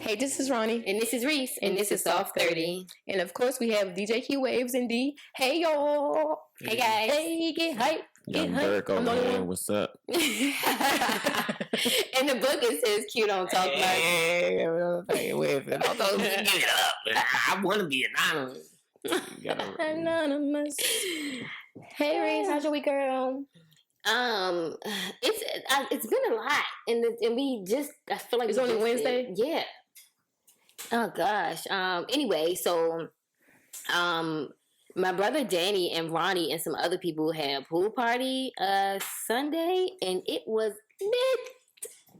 Hey, this is Ronnie. And this is Reese. And this is Soft30. And of course, we have DJ Key Waves and D. Hey, y'all. Hey, guys. Hey, get hype. Young Dirk over here. What's up? In the book, it says Q don't talk much. Hey, I want to be anonymous. Anonymous. Hey, Reese. How's your week, girl? It's been a lot, and we just, I feel like it's only Wednesday. Yeah. Oh gosh. Anyway, so my brother Danny and Ronnie and some other people had a pool party Sunday, and it was lit.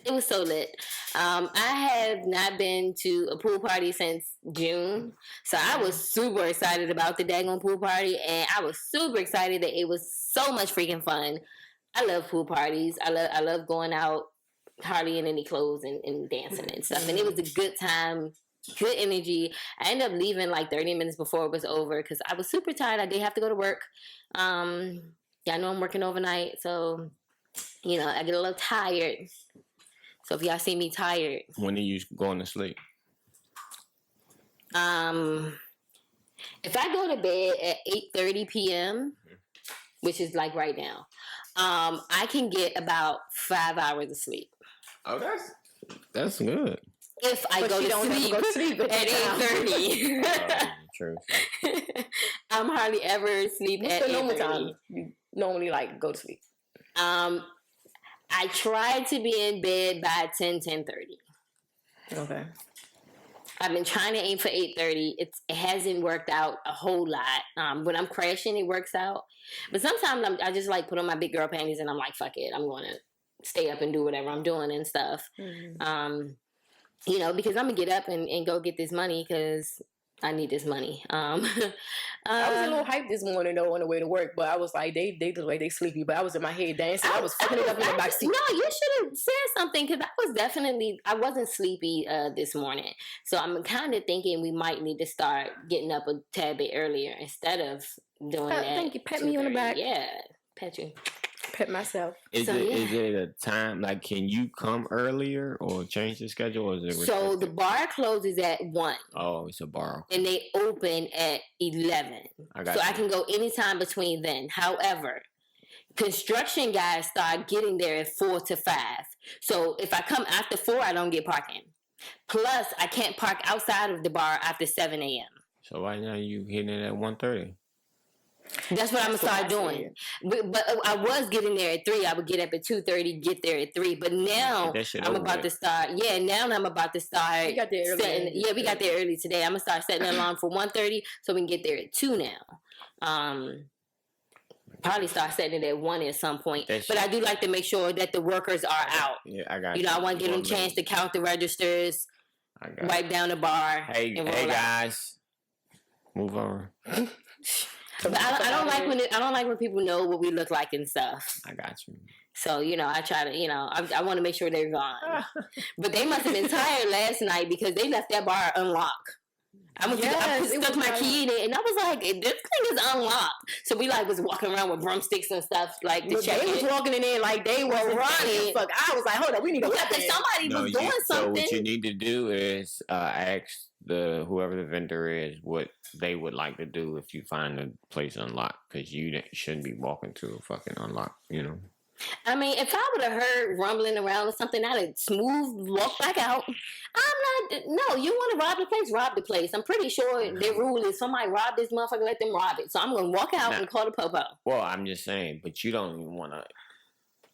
It was so lit. I have not been to a pool party since June, so I was super excited about the daggone pool party, and I was super excited that it was so much freaking fun. I love pool parties. I love going out hardly in any clothes and dancing and stuff. And it was a good time, good energy. I ended up leaving like 30 minutes before it was over because I was super tired. I did have to go to work. I know I'm working overnight, so I get a little tired. So if y'all see me tired, when are you going to sleep? If I go to bed at 8:30 p.m., which is like right now, I can get about 5 hours of sleep. Oh, that's good. If I go to sleep at 8:30. True. I'm hardly ever sleep at 8:30. Normal time you normally like go to sleep? I try to be in bed by 10:30. Okay. I've been trying to aim for 8:30. It hasn't worked out a whole lot. When I'm crashing, it works out. But sometimes I just like put on my big girl panties and I'm like, fuck it. I'm going to stay up and do whatever I'm doing and stuff. Mm-hmm. Because I'm going to get up and go get this money because I need this money. I was a little hyped this morning though on the way to work, but I was like, they look like they sleepy, but I was in my head dancing. I was fucking it up in the backseat. No, you should have said something because I wasn't sleepy this morning. So I'm kind of thinking we might need to start getting up a tad bit earlier instead of doing that. Thank you. Pat me on the back. Yeah, pat you. Pet myself. Is it a time, like, can you come earlier or change the schedule? Or is it so the bar closes at 1. Oh, it's a bar. And they open at 11. I can go anytime between then. However, construction guys start getting there at 4 to 5. So if I come after 4, I don't get parking. Plus, I can't park outside of the bar after 7 a.m. So right now you hitting it at 1:30. That's what I'm going to start doing. But I was getting there at 3. I would get up at 2:30, get there at 3. But now I'm about to start. Yeah, now I'm about to start. We got there early. We got there early today. I'm going to start setting an alarm for 1:30 so we can get there at 2 now. Probably start setting it at 1 at some point. But I do like to make sure that the workers are out. Yeah, I got you. I want to give them a chance to count the registers, wipe down the bar. Hey guys. Move over. But I don't like when people know what we look like and stuff. I got you. So, I try to, I want to make sure they're gone. But they must have been tired last night because they left that bar unlocked. I stuck my key in it and I was like, this thing is unlocked. So we was walking around with broomsticks and stuff to check. They was walking in there like they were running. Fuck, I was like, hold on, we need to somebody was doing something. So what you need to do is ask whoever the vendor is what they would like to do if you find the place unlocked, because you shouldn't be walking to a fucking unlocked, I mean, if I would have heard rumbling around or something, I'd have smooth walk back out. No, you want to rob the place. I'm pretty sure their rule is somebody rob this motherfucker, let them rob it. So I'm going to walk out and call the popo. Well, I'm just saying, but you don't even want to.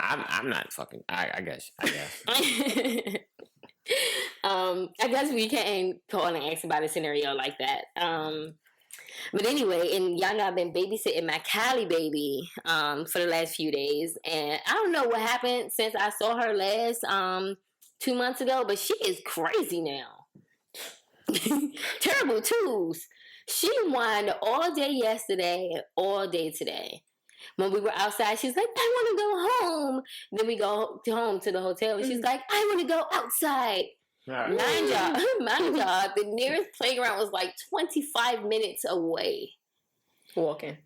I'm not fucking. I guess. I guess we can't call and ask about a scenario like that. But anyway, and y'all know I've been babysitting my Callie baby for the last few days. And I don't know what happened since I saw her last 2 months ago, but she is crazy now. Terrible twos. She whined all day yesterday and all day today. When we were outside, she's like, I want to go home. Then we go home to the hotel, and she's like, I want to go outside. Mind y'all, the nearest playground was like 25 minutes away. Walking.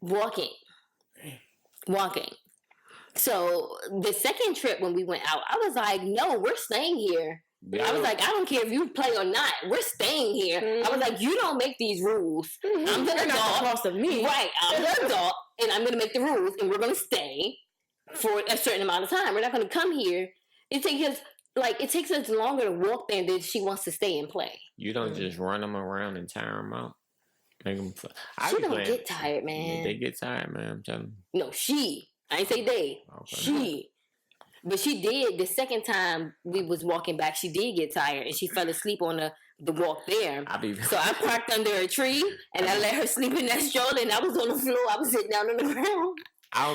So the second trip when we went out, I was like, no, we're staying here I was like, I don't care if you play or not. We're staying here. I was like, you don't make these rules. I'm the adult. Cost of me. Right. I'm the adult, and I'm going to make the rules, and we're going to stay for a certain amount of time. We're not going to come here. It takes us longer to walk there than she wants to stay and play. You don't just run them around and tire them out. Make them. She don't get tired, man. Yeah, they get tired, man. I'm telling you. No, she. I ain't say they. Okay. She. But she did. The second time we was walking back, she did get tired, and she fell asleep on the walk there. So I parked under a tree, and I let her sleep in that stroller, and I was on the floor. I was sitting down on the ground. I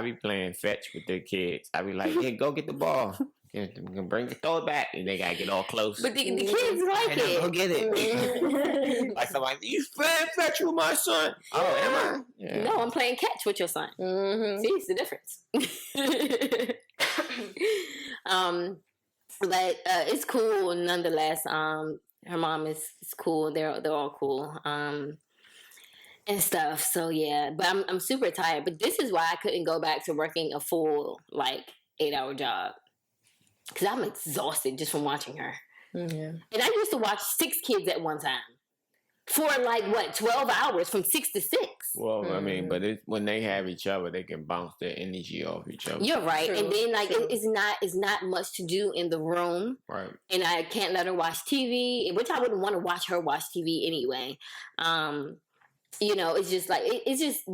be playing fetch with the kids. I be like, hey, go get the ball. Throw it back, and they gotta get all close. But the kids like it. Go get it. Like somebody, you playing fetch with my son? Oh, am I? Yeah. No, I'm playing catch with your son. Mm-hmm. See, it's the difference. But it's cool nonetheless. Her mom is cool. They're all cool. And stuff. So yeah, but I'm super tired. But this is why I couldn't go back to working a full 8-hour job. Because I'm exhausted just from watching her. Mm-hmm. And I used to watch 6 kids at one time. For 12 hours from 6 to 6. Well, I mean, but when they have each other, they can bounce their energy off each other. You're right. True. And then it's not much to do in the room. Right. And I can't let her watch TV, which I wouldn't want to watch her watch TV anyway. It's just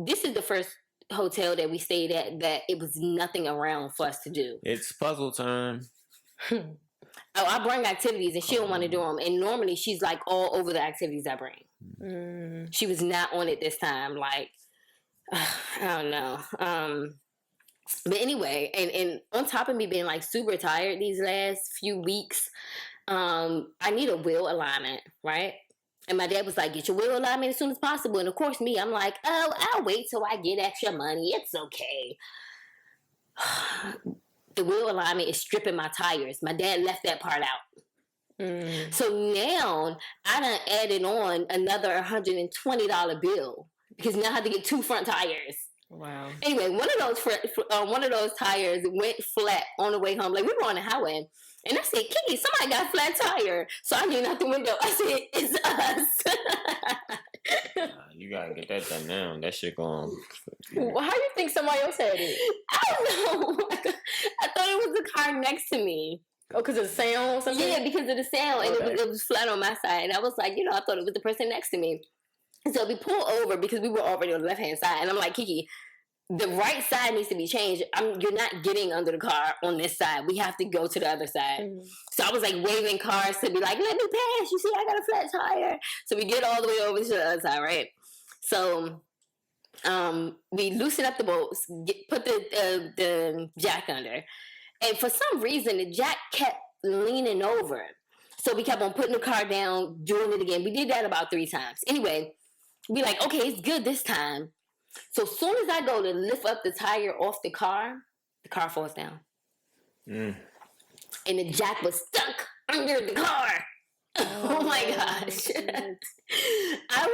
this is the first hotel that we stayed at that it was nothing around for us to do. It's puzzle time. I bring activities and she don't want to do them. And normally she's all over the activities I bring. Mm. She was not on it this time. I don't know. But anyway, and on top of me being super tired these last few weeks, I need a wheel alignment, right? And my dad was like, get your wheel alignment as soon as possible. And of course me, I'm like, oh, I'll wait till I get extra money. It's okay. The wheel alignment is stripping my tires. My dad left that part out. Mm. So now I done added on another $120 bill because now I have to get 2 front tires. Wow. Anyway, one of those tires went flat on the way home. We were on the highway. And I said, Kiki, somebody got a flat tire. So I leaned out the window. I said, it's us. You gotta get that done now. That shit going. Well, how do you think somebody else had it? I don't know. I thought it was the car next to me. Oh, because of the sound or something? Yeah, because of the sound. Okay. And it was flat on my side. And I was like, I thought it was the person next to me. And so we pull over because we were already on the left-hand side. And I'm like, Kiki, the right side needs to be changed. You're not getting under the car on this side. We have to go to the other side. Mm-hmm. So I was waving cars to be like, let me pass. You see, I got a flat tire. So we get all the way over to the other side, right? So we loosen up the bolts, put the jack under. And for some reason, the jack kept leaning over. So we kept on putting the car down, doing it again. We did that about 3 times. Anyway, we okay, it's good this time. So as soon as I go to lift up the tire off the car falls down. Mm. And the jack was stuck under the car. Oh my gosh. I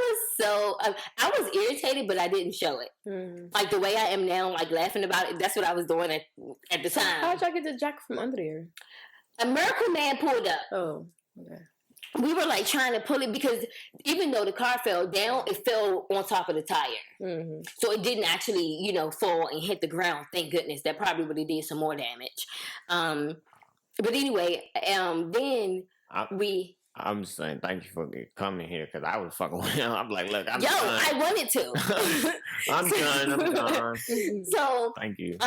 was irritated, but I didn't show it. Mm. The way I am now, laughing about it, that's what I was doing at the time. How'd y'all get the jack from under there? A Miracle Man pulled up. Oh, okay. We were trying to pull it because even though the car fell down, it fell on top of the tire. Mm-hmm. So it didn't actually, fall and hit the ground. Thank goodness. That probably would have did some more damage. But anyway, then I'm just saying thank you for coming here because I was fucking with him. I'm like, look, I'm done. I wanted to. I'm done. So thank you.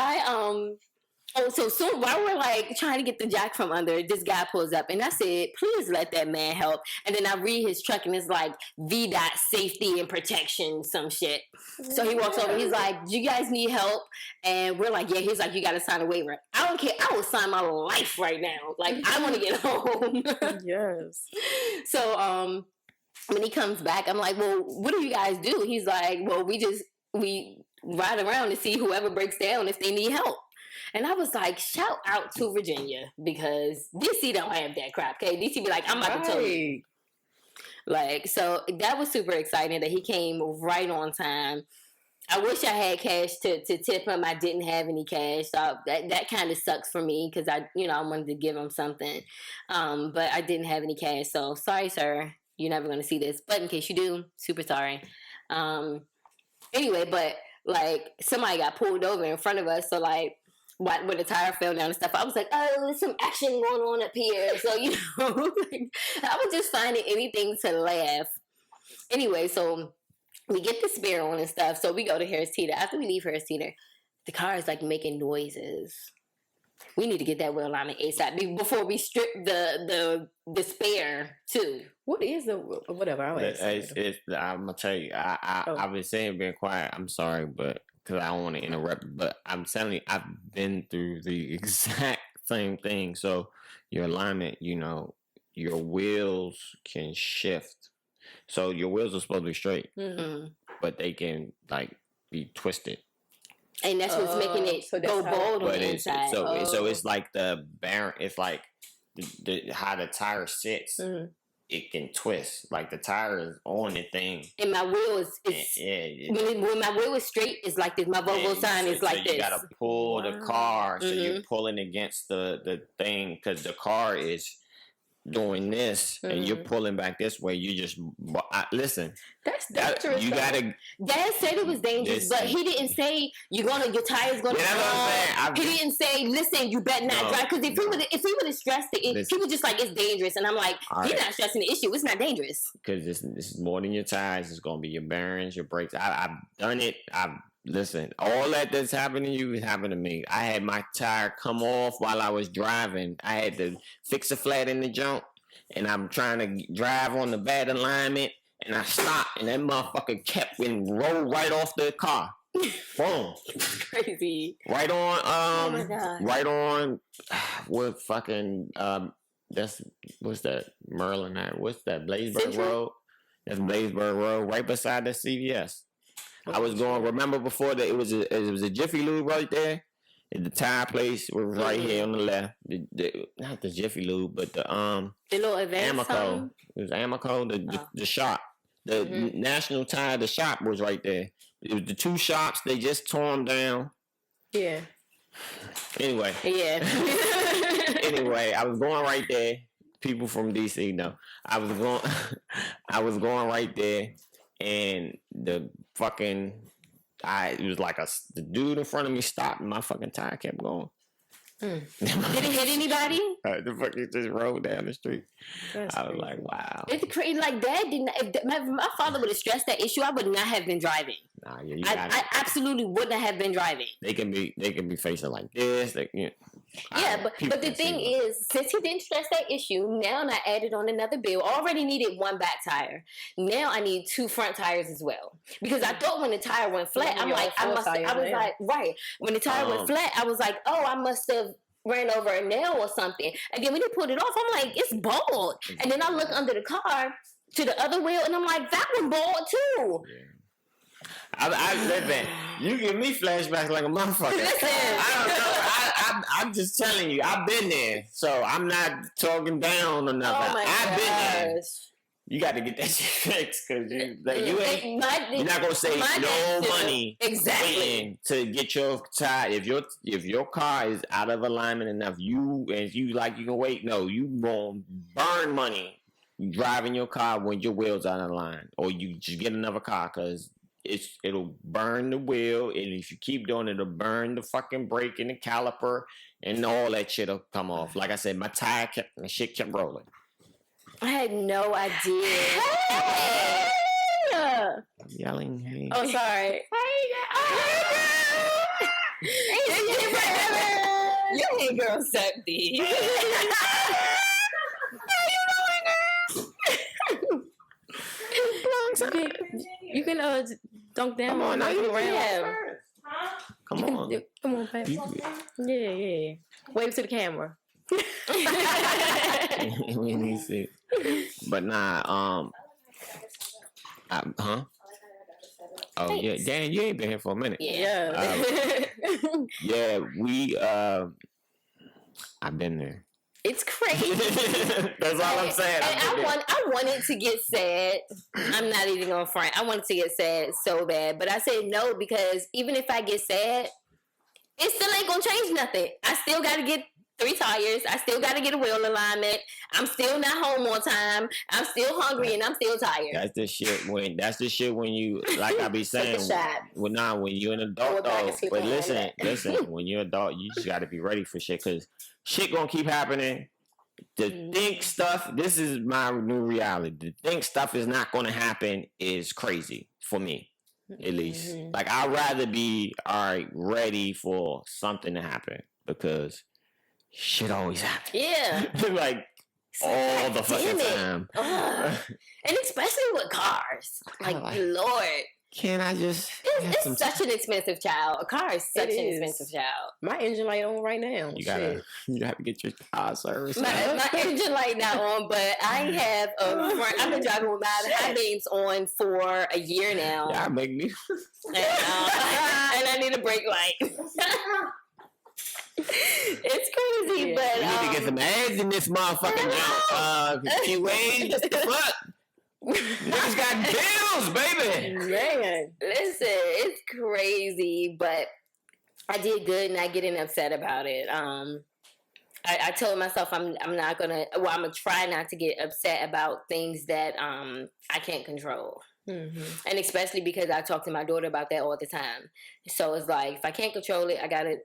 So soon while we're trying to get the jack from under, this guy pulls up and I said, please let that man help. And then I read his truck and it's VDOT safety and protection, some shit. So he walks over, he's like, do you guys need help? And we're like, yeah. He's like, you got to sign a waiver. I don't care. I will sign my life right now. I want to get home. Yes. So when he comes back, I'm like, well, what do you guys do? He's like, well, we ride around to see whoever breaks down if they need help. And I was like, shout out to Virginia because DC don't have that crap. Okay, DC be like, I'm about to tell you. So that was super exciting that he came right on time. I wish I had cash to tip him. I didn't have any cash, so that kind of sucks for me because I wanted to give him something, but I didn't have any cash. So sorry, sir. You're never gonna see this, but in case you do, super sorry. Anyway, but like somebody got pulled over in front of us, so like when the tire fell down and stuff, I was like, oh, there's some action going on up here. So like, I was just finding anything to laugh. Anyway, so we get the spare on and stuff. So we go to Harris Teeter. After we leave Harris Teeter, the car is like making noises. We need to get that wheel alignment ASAP before we strip the spare too. What is the whatever? I'm gonna tell you. I've been saying being quiet. I'm sorry, but because I don't want to interrupt. But I'm telling you, I've been through the exact same thing. So your alignment, your wheels can shift. So your wheels are supposed to be straight, but they can like be twisted. And that's what's making it go bold on the inside. So it's like the it's like how the tire sits. Mm-hmm. It can twist. Like the tire is on the thing. And my wheel is when my wheel is straight, it's like this. My Volvo sign is like this. You gotta pull the car, so you're pulling against the thing because the car is doing this and you're pulling back this way. You just listen. That's dangerous. You gotta. Dad said it was dangerous, but he didn't say your tire's gonna fall. He didn't say, listen, you better not drive. Because if he would have stressed it, he was just like, it's dangerous. And I'm like, you're not stressing the issue. It's not dangerous. Because this is more than your tires. It's gonna be your bearings, your brakes. I've done it. Listen, all that's happening to you is happening to me. I had my tire come off while I was driving. I had to fix a flat in the jump, and I'm trying to drive on the bad alignment, and I stopped, and that motherfucker kept and rolled right off the car. Boom. Crazy. Right on, oh my God. Right on, what fucking, what's that, Merlin, what's that, Blazeburg Central? Road? That's Blazeburg Road, right beside the CVS. I was going. Remember before that it was a Jiffy Lube right there. The tire place was right here on the left. Not the Jiffy Lube, but the little advanced Amoco. It was Amoco. The shop, the National Tire. The shop was right there. It was the two shops. They just tore them down. Yeah. Anyway. Yeah. Anyway, I was going right there. People from DC know. I was going right there. And the fucking, it was like the dude in front of me stopped and my fucking tire kept going. Did it hit anybody? The fucking just rolled down the street. That's I was crazy. like, wow. It's crazy. Like Dad didn't. If my father would have stressed that issue, I would not have been driving. Nah, I absolutely wouldn't have been driving. They can be facing like this. But the thing is, since he didn't stress that issue, now I added on another bill. Already needed one back tire. Now I need two front tires as well. Because I thought when the tire went flat, I was like, right. When the tire went flat, I was like, oh, I must have ran over a nail or something. And then when he pulled it off, I'm like, it's bald. And then I look under the car to the other wheel, and I'm like, that one bald too. Yeah. I listen. You give me flashbacks like a motherfucker. Listen. I don't know. I'm just telling you. I've been there, so I'm not talking down or nothing. Oh my I've been there. gosh. You got to get that shit fixed because you're not gonna save no money exactly to get your tire. If your car is out of alignment enough, you can wait. No, you gonna burn money driving your car when your wheels out of line, or you just get another car because it'll burn the wheel, and if you keep doing it, it'll burn the fucking brake and the caliper, and all that shit'll come off. Like I said, my shit kept rolling. I had no idea. Hey! I'm yelling. Hey. Oh, sorry. Your hey girl sexy. You can dunk down. Come on, now you around. Come on. Come on, Pat. Yeah. Wave to the camera. We need to see. But nah, huh? Oh, thanks. Yeah, Dan, you ain't been here for a minute. Yeah. Yeah, I've been there. It's crazy. That's all I'm saying. And I wanted to get sad. I'm not even gonna front. I wanted to get sad so bad, but I said no because even if I get sad, it still ain't gonna change nothing. I still gotta get 3 tires. I still gotta get a wheel alignment. I'm still not home on time. I'm still hungry and I'm still tired. That's the shit when you, like I be saying, when you're an adult though. But listen, when you're an adult, you just gotta be ready for shit because shit gonna keep happening. The think stuff, this is my new reality. The think stuff is not gonna happen is crazy for me. At least. Like I'd rather be ready for something to happen because shit always happens. Yeah. Like all the fucking time. And especially with cars. Like Lord. Can I just it's such an expensive child. A car is such an expensive child. My engine light on right now. You have to get your car service. My engine light not on, but I have I've been driving with my high beams on for a year now. Yeah, make me. And I need a brake light. It's crazy, but we need to get some ads in this motherfucking jump. She weighs the fuck. Niggas got bills, baby. Man, listen, it's crazy, but I did good, and I getting upset about it. I told myself I'm not gonna. Well, I'm gonna try not to get upset about things that I can't control. Mm-hmm. And especially because I talk to my daughter about that all the time. So it's like if I can't control it, I gotta.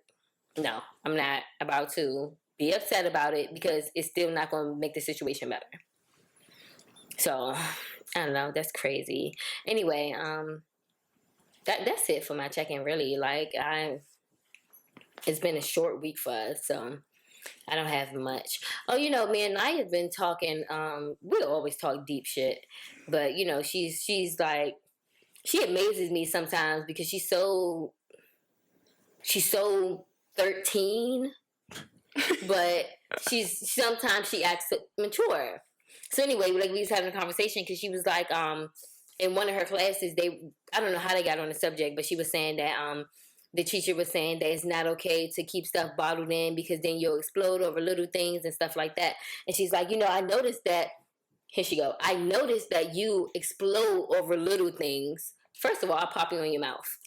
No, I'm not about to be upset about it because it's still not gonna make the situation better. So, I don't know. That's crazy. Anyway, that's it for my check-in. Really, like it's been a short week for us, so I don't have much. Oh, me and I have been talking. We always talk deep shit, but she's like, she amazes me sometimes because she's so 13, but sometimes she acts mature. So anyway, like we was having a conversation because she was like, in one of her classes, I don't know how they got on the subject, but she was saying that the teacher was saying that it's not okay to keep stuff bottled in because then you'll explode over little things and stuff like that. And she's like, I noticed that. Here she go. I noticed that you explode over little things. First of all, I'll pop you in your mouth.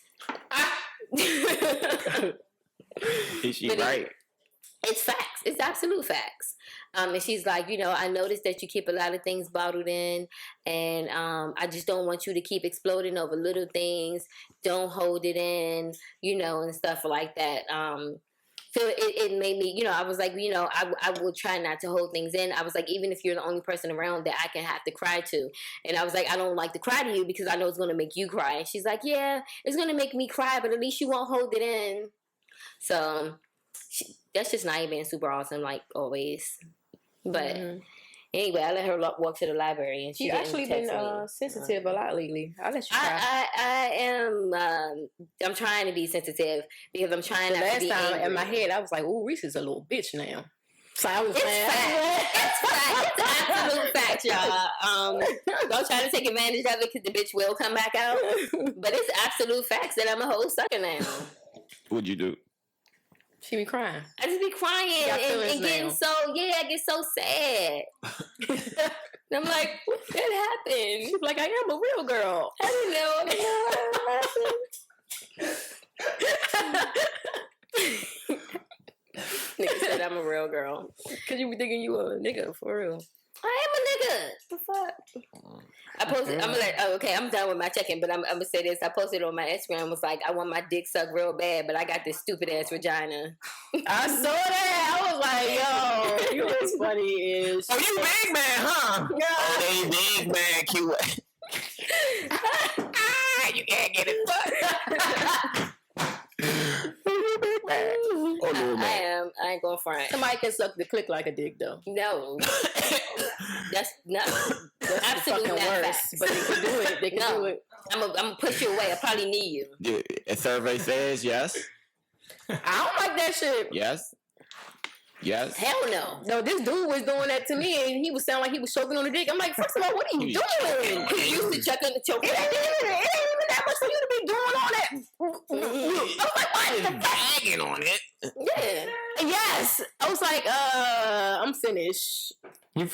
Is she right? It's facts. It's absolute facts. And she's like, I noticed that you keep a lot of things bottled in, and I just don't want you to keep exploding over little things. Don't hold it in, and stuff like that. So it made me, I was like, I will try not to hold things in. I was like, even if you're the only person around that I can have to cry to. And I was like, I don't like to cry to you because I know it's going to make you cry. And she's like, yeah, it's going to make me cry, but at least you won't hold it in. So that's just Naya being super awesome, like always. But anyway, I let her walk to the library, and she actually been sensitive a lot lately. I'll let you try. I am. I'm trying to be sensitive because I'm trying not to be angry. In my head, I was like, "Ooh, Reese is a little bitch now." So I was It's fact. It's absolute fact, y'all. Don't try to take advantage of it because the bitch will come back out. But it's absolute facts that I'm a whole sucker now. What'd you do? She be crying. I just be crying and getting I get so sad. And I'm like, what happened? She's like, I am a real girl. I didn't know what happened. Nigga said I'm a real girl. Cause you be thinking you a nigga for real. I am a nigga. The fuck? I posted. I'm like, okay, I'm done with my check-in, but I'm gonna say this. I posted on my Instagram. Was like, I want my dick sucked real bad, but I got this stupid ass vagina. I saw that. I was like, yo, you know what's funny is, oh, you big man, huh? Yeah. Oh, they big man, cute. You can't get it. Oh, no, man. I ain't going front. Somebody can suck the click like a dick, though. No. That's absolutely not worse. facts. But they can do it. They can do it. I'm gonna push you away. I probably need you. A survey says yes. I don't like that shit. Yes. Yes. Hell no. No, this dude was doing that to me, and he was sounding like he was choking on the dick. I'm like, first of all, what are you doing? He used to check on the choke. It ain't even that much for you to be doing all that. I was like, why is the bagging on it? Yeah. Yes. I was like, I'm finished. You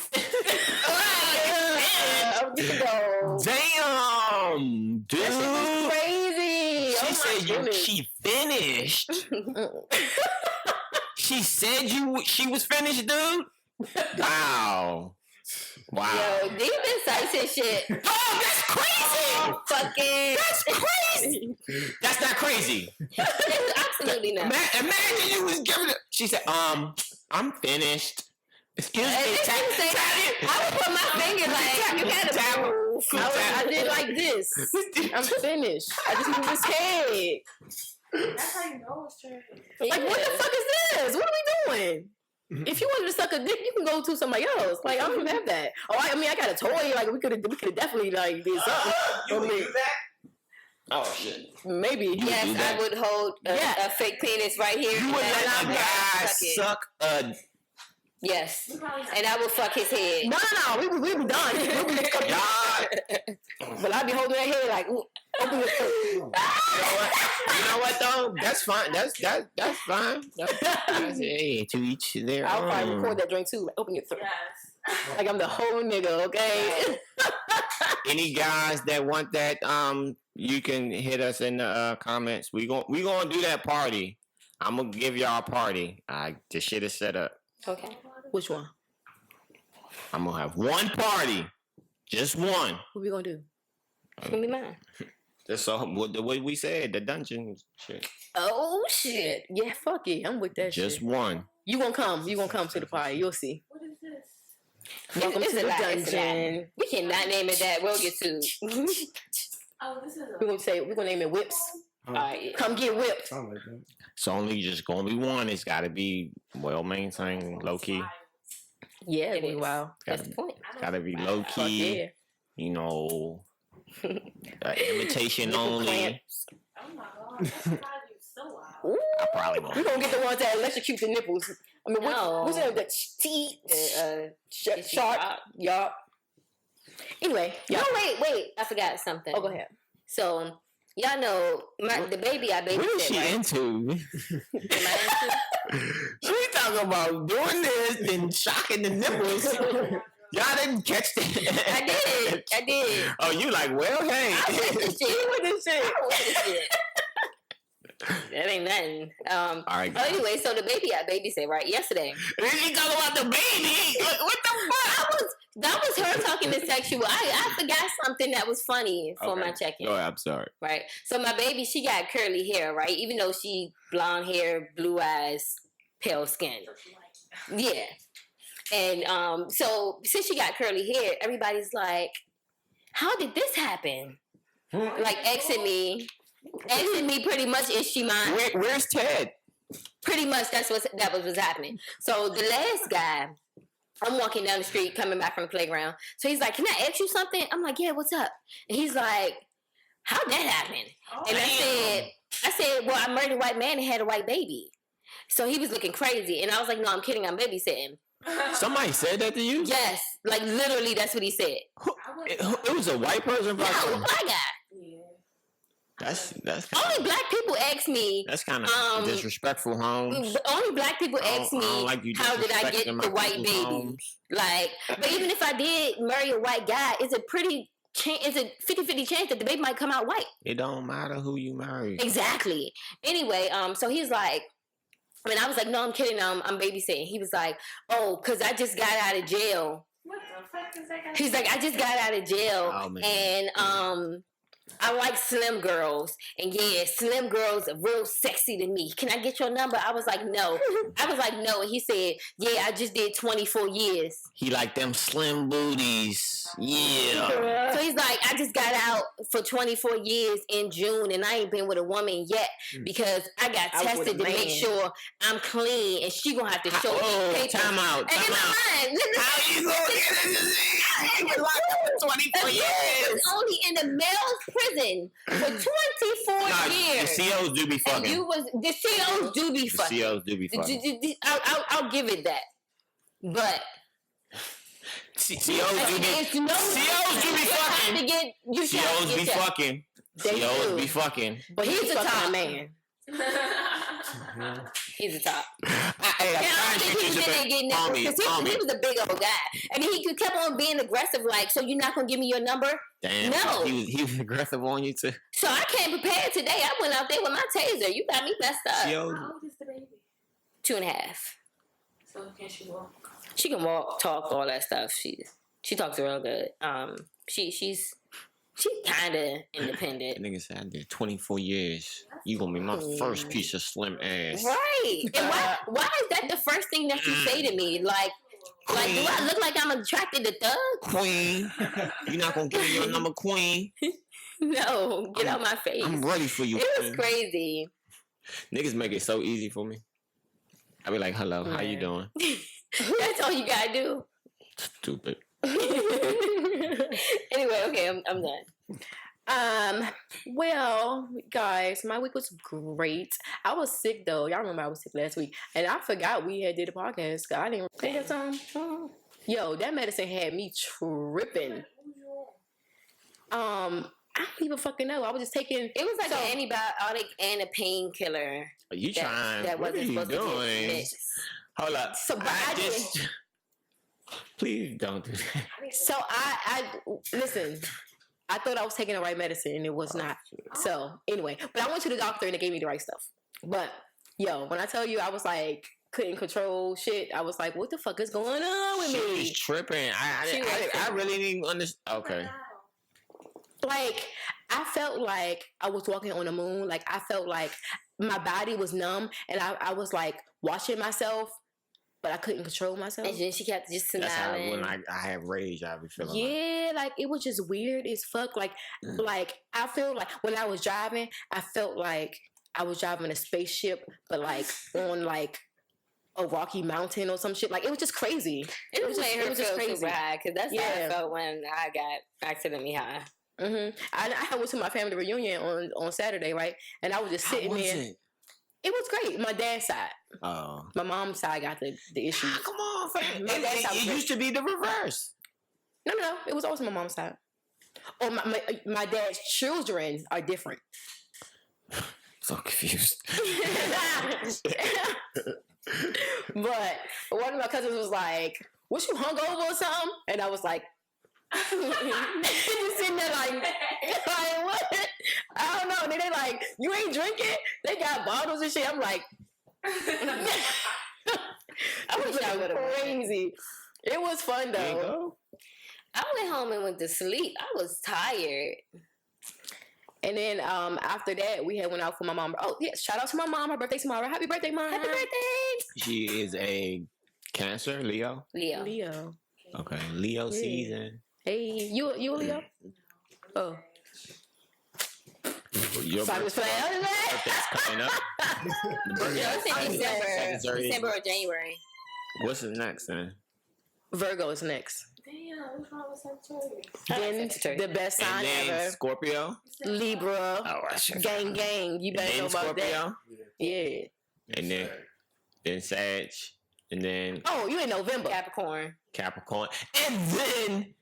ago. Damn, dude. That crazy. She said she finished. She said she was finished, dude. Wow. Yo, deep insights and shit. Oh, that's crazy. Fucking. That's crazy. That's not crazy. Absolutely not. Imagine you was giving it. She said, I'm finished. Excuse me. I would put my finger like, you gotta move. I did like this. I'm finished. I just moved his head. That's how you know it's trash. Like, what the fuck is this? What are we doing? If you wanted to suck a dick, you can go to somebody else. Like, I don't even have that. Oh, I mean, I got a toy. Like, we could have definitely like did something. You would do that? Oh shit. Maybe. Yes, I would hold a fake penis right here. You would let a guy suck a. Yes, and I would fuck his head. No. We be done. But I'd be holding that head like, ooh, open your throat. You know what though? That's fine. That's fine. That's hey, to each their I'll own. probably record that drink too. Like, open your throat. Yes. Like I'm the whole nigga, okay? Any guys that want that, you can hit us in the comments. We gonna do that party. I'm gonna give y'all a party. The shit is set up. Okay. Which one? I'm gonna have one party, just one. What we gonna do? It's gonna be mine. That's all. What we said, the dungeon shit. Oh shit! Yeah, fuck it. I'm with that. Just shit. one. You gonna come? You gonna come to the party? You'll see. What is this? Welcome It's to a the lot, it's a lot. dungeon. We cannot name it that. We'll get sued. Oh, this is We're gonna name it whips. Alright. Come get whipped. Something like that. It's only just gonna be one. It's gotta be well maintained, low key. Yeah, It is. wow. That's the point. Gotta be low Fuck key. yeah. You know, imitation Nipple only. clamps. Oh my god, that's how you so wild. Ooh. I probably We're won't. gonna get the ones that electrocute the nipples. I mean, No. what's that? The teeth, sharp. Yup. Anyway, No, wait. I forgot something. Oh, go ahead. So, y'all know the baby I What is babysat, she right? into? Am I She talking about doing this and shocking the nipples. Y'all didn't catch that. I did. Oh, you like, well, hey. I with this shit. With this shit. I with this shit. That ain't nothing. All right. Oh, anyway, so the baby I babysat, right, yesterday. Then you talking about the baby. What the fuck? That was her talking to sexual. I forgot something that was funny for my check-in. Oh, I'm sorry. Right. So my baby, she got curly hair, right? Even though she blonde hair, blue eyes, pale skin. Yeah. And so since she got curly hair, everybody's like, how did this happen? Like Xing me pretty much, is she mine? Where's Ted? Pretty much that was what's happening. So the last guy, I'm walking down the street coming back from the playground. So he's like, can I ask you something? I'm like, yeah, what's up? And he's like, how'd that happen? And I said, well, I married a white man and had a white baby. So he was looking crazy. And I was like, no, I'm kidding. I'm babysitting. Somebody said that to you? Yes. Like literally that's what he said. It was a white person? No, a black guy. Yeah. That's Only black people ask me. That's kind of disrespectful, Holmes. Only black people ask me, like you how did I get disrespecting the my white people's baby? homes. Like, but even if I did marry a white guy, it's a 50-50 chance that the baby might come out white. It don't matter who you marry. Exactly. Anyway, so he's like, I mean, I was like, no, I'm kidding. I'm babysitting. He was like, oh, because I just got out of jail. What the fuck is that? He's like, I just got out of jail. Oh, man. And I like slim girls. And yeah, slim girls are real sexy to me. Can I get your number? I was like, no. And he said, yeah, I just did 24 years. He like them slim booties. Yeah. So he's like, I just got out for 24 years in June and I ain't been with a woman yet because I got tested to make sure I'm clean and she gonna have to show me papers. Time out. And in my mind, How you gonna get it? Locked up for 24 years. was only in the male's prison for 24 years. The COs do be And fucking. the COs do be The fucking. COs do be fucking. I'll give it that. But COs do be fucking. COs be fucking. COs be fucking. But he's a top man. He's the top. Hey, I don't think he was in there getting that because he was a big old guy. And then he kept on being aggressive, like, so you're not gonna give me your number? Damn, No. He was aggressive on you too. So I came prepared today. I went out there with my taser. You got me messed up. Yo, How old is the baby? 2.5. So can she walk? She can walk, talk, all that stuff. She talks real good. She's kind of independent. that nigga said I did 24 years. You gonna be my first piece of slim ass. Right. And why is that the first thing that you say to me? Like, do I look like I'm attracted to thugs? Queen, you not gonna give me your number, Queen? No, get out my face. I'm ready for you. It was Queen. crazy. Niggas make it so easy for me. I be like, hello, how you doing? That's all you gotta do. Stupid. Anyway, okay, I'm done. Well, guys, my week was great. I was sick though. Y'all remember I was sick last week, and I forgot we had did a podcast. I didn't think of something. Yo, that medicine had me tripping. I don't even fucking know. I was just taking. It was like an antibiotic and a painkiller. Are you That trying? What wasn't are you supposed to get doing? mixed. Hold up. So, but I didn't. Please don't do that. So I listen. I thought I was taking the right medicine, and it was not. So anyway, but I went to the doctor, and they gave me the right stuff. But yo, when I tell you, I was like couldn't control shit. I was like, what the fuck is going on with me? She's tripping. I really didn't understand. Okay. Like I felt like I was walking on the moon. Like I felt like my body was numb, and I was like watching myself, but I couldn't control myself. And then she kept just smiling. That's how when I have rage, I be feeling. Yeah, like it was just weird as fuck. Like I feel like when I was driving, I felt like I was driving a spaceship, but like on like a rocky mountain or some shit. Like it was just crazy. It was just crazy super high because that's how Yeah. I felt when I got accidentally high. Mm-hmm. I went to my family reunion on Saturday, right? And I was just sitting there. It was great. My dad's side. Oh. My mom's side got the issues. Come on, fam. My dad's side was It great. used to be the reverse. No. It was always my mom's side. Oh, my dad's children are different. So confused. But one of my cousins was like, "Was you hungover or something?" And I was like, just sitting there like what? I don't know. And then they like, "You ain't drinking?" They got bottles and shit. I'm like, I was like crazy. It was fun There you though. go. I went home and went to sleep. I was tired. And then after that, we had went out for my mom. Oh yeah, shout out to my mom. Her birthday tomorrow. Happy birthday, mom! Happy birthday, She is a Cancer, Leo. Leo. Leo. Okay, Leo Yeah. season. Hey, you a Leo? Oh, Your so I was playing. birthday's coming up. The birthday- It's in December. Sagittarius. December or January. What's the next then? Virgo is next. Damn, what's wrong with Sagittarius? Then Sagittarius. the best And sign then ever. Scorpio. Libra. Oh, I should. Gang. You better know Then about Scorpio. that. Yeah. And then Sag. And then Oh, you in November. Capricorn. Capricorn. And then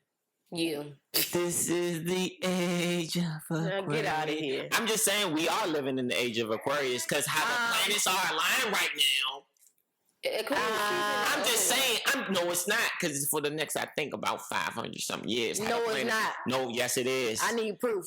You. this is the age of Now Aquarius. get out of here. I'm just saying we are living in the age of Aquarius because how the planets are aligned right now. I'm just saying. No, it's not because it's for the next. I think about 500 something years. How No, the it's planet- not. No, yes, it is. I need proof.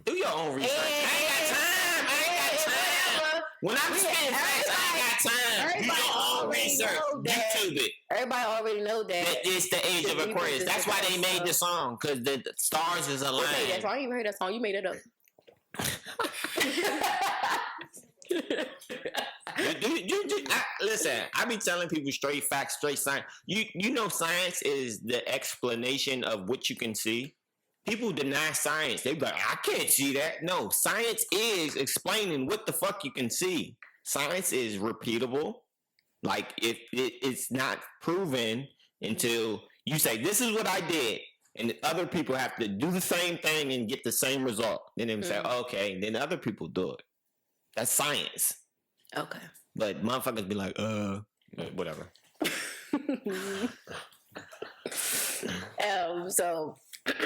Do your own research. I ain't got time. When I'm spitting facts, I ain't got time. Do everybody your own already research. know that. YouTube it. Everybody already know that. That it's the age The of Libras Aquarius. is That's the why they best made the song because the stars is Okay, aligned. that's why I ain't even heard that song. You made it up. Listen, I be telling people straight facts, straight science. You know science is the explanation of what you can see. People deny science. They be like, I can't see that. No, science is explaining what the fuck you can see. Science is repeatable. Like if it's not proven until you say, this is what I did. And other people have to do the same thing and get the same result. Then they say, okay, then other people do it. That's science. Okay. But motherfuckers be like, whatever. So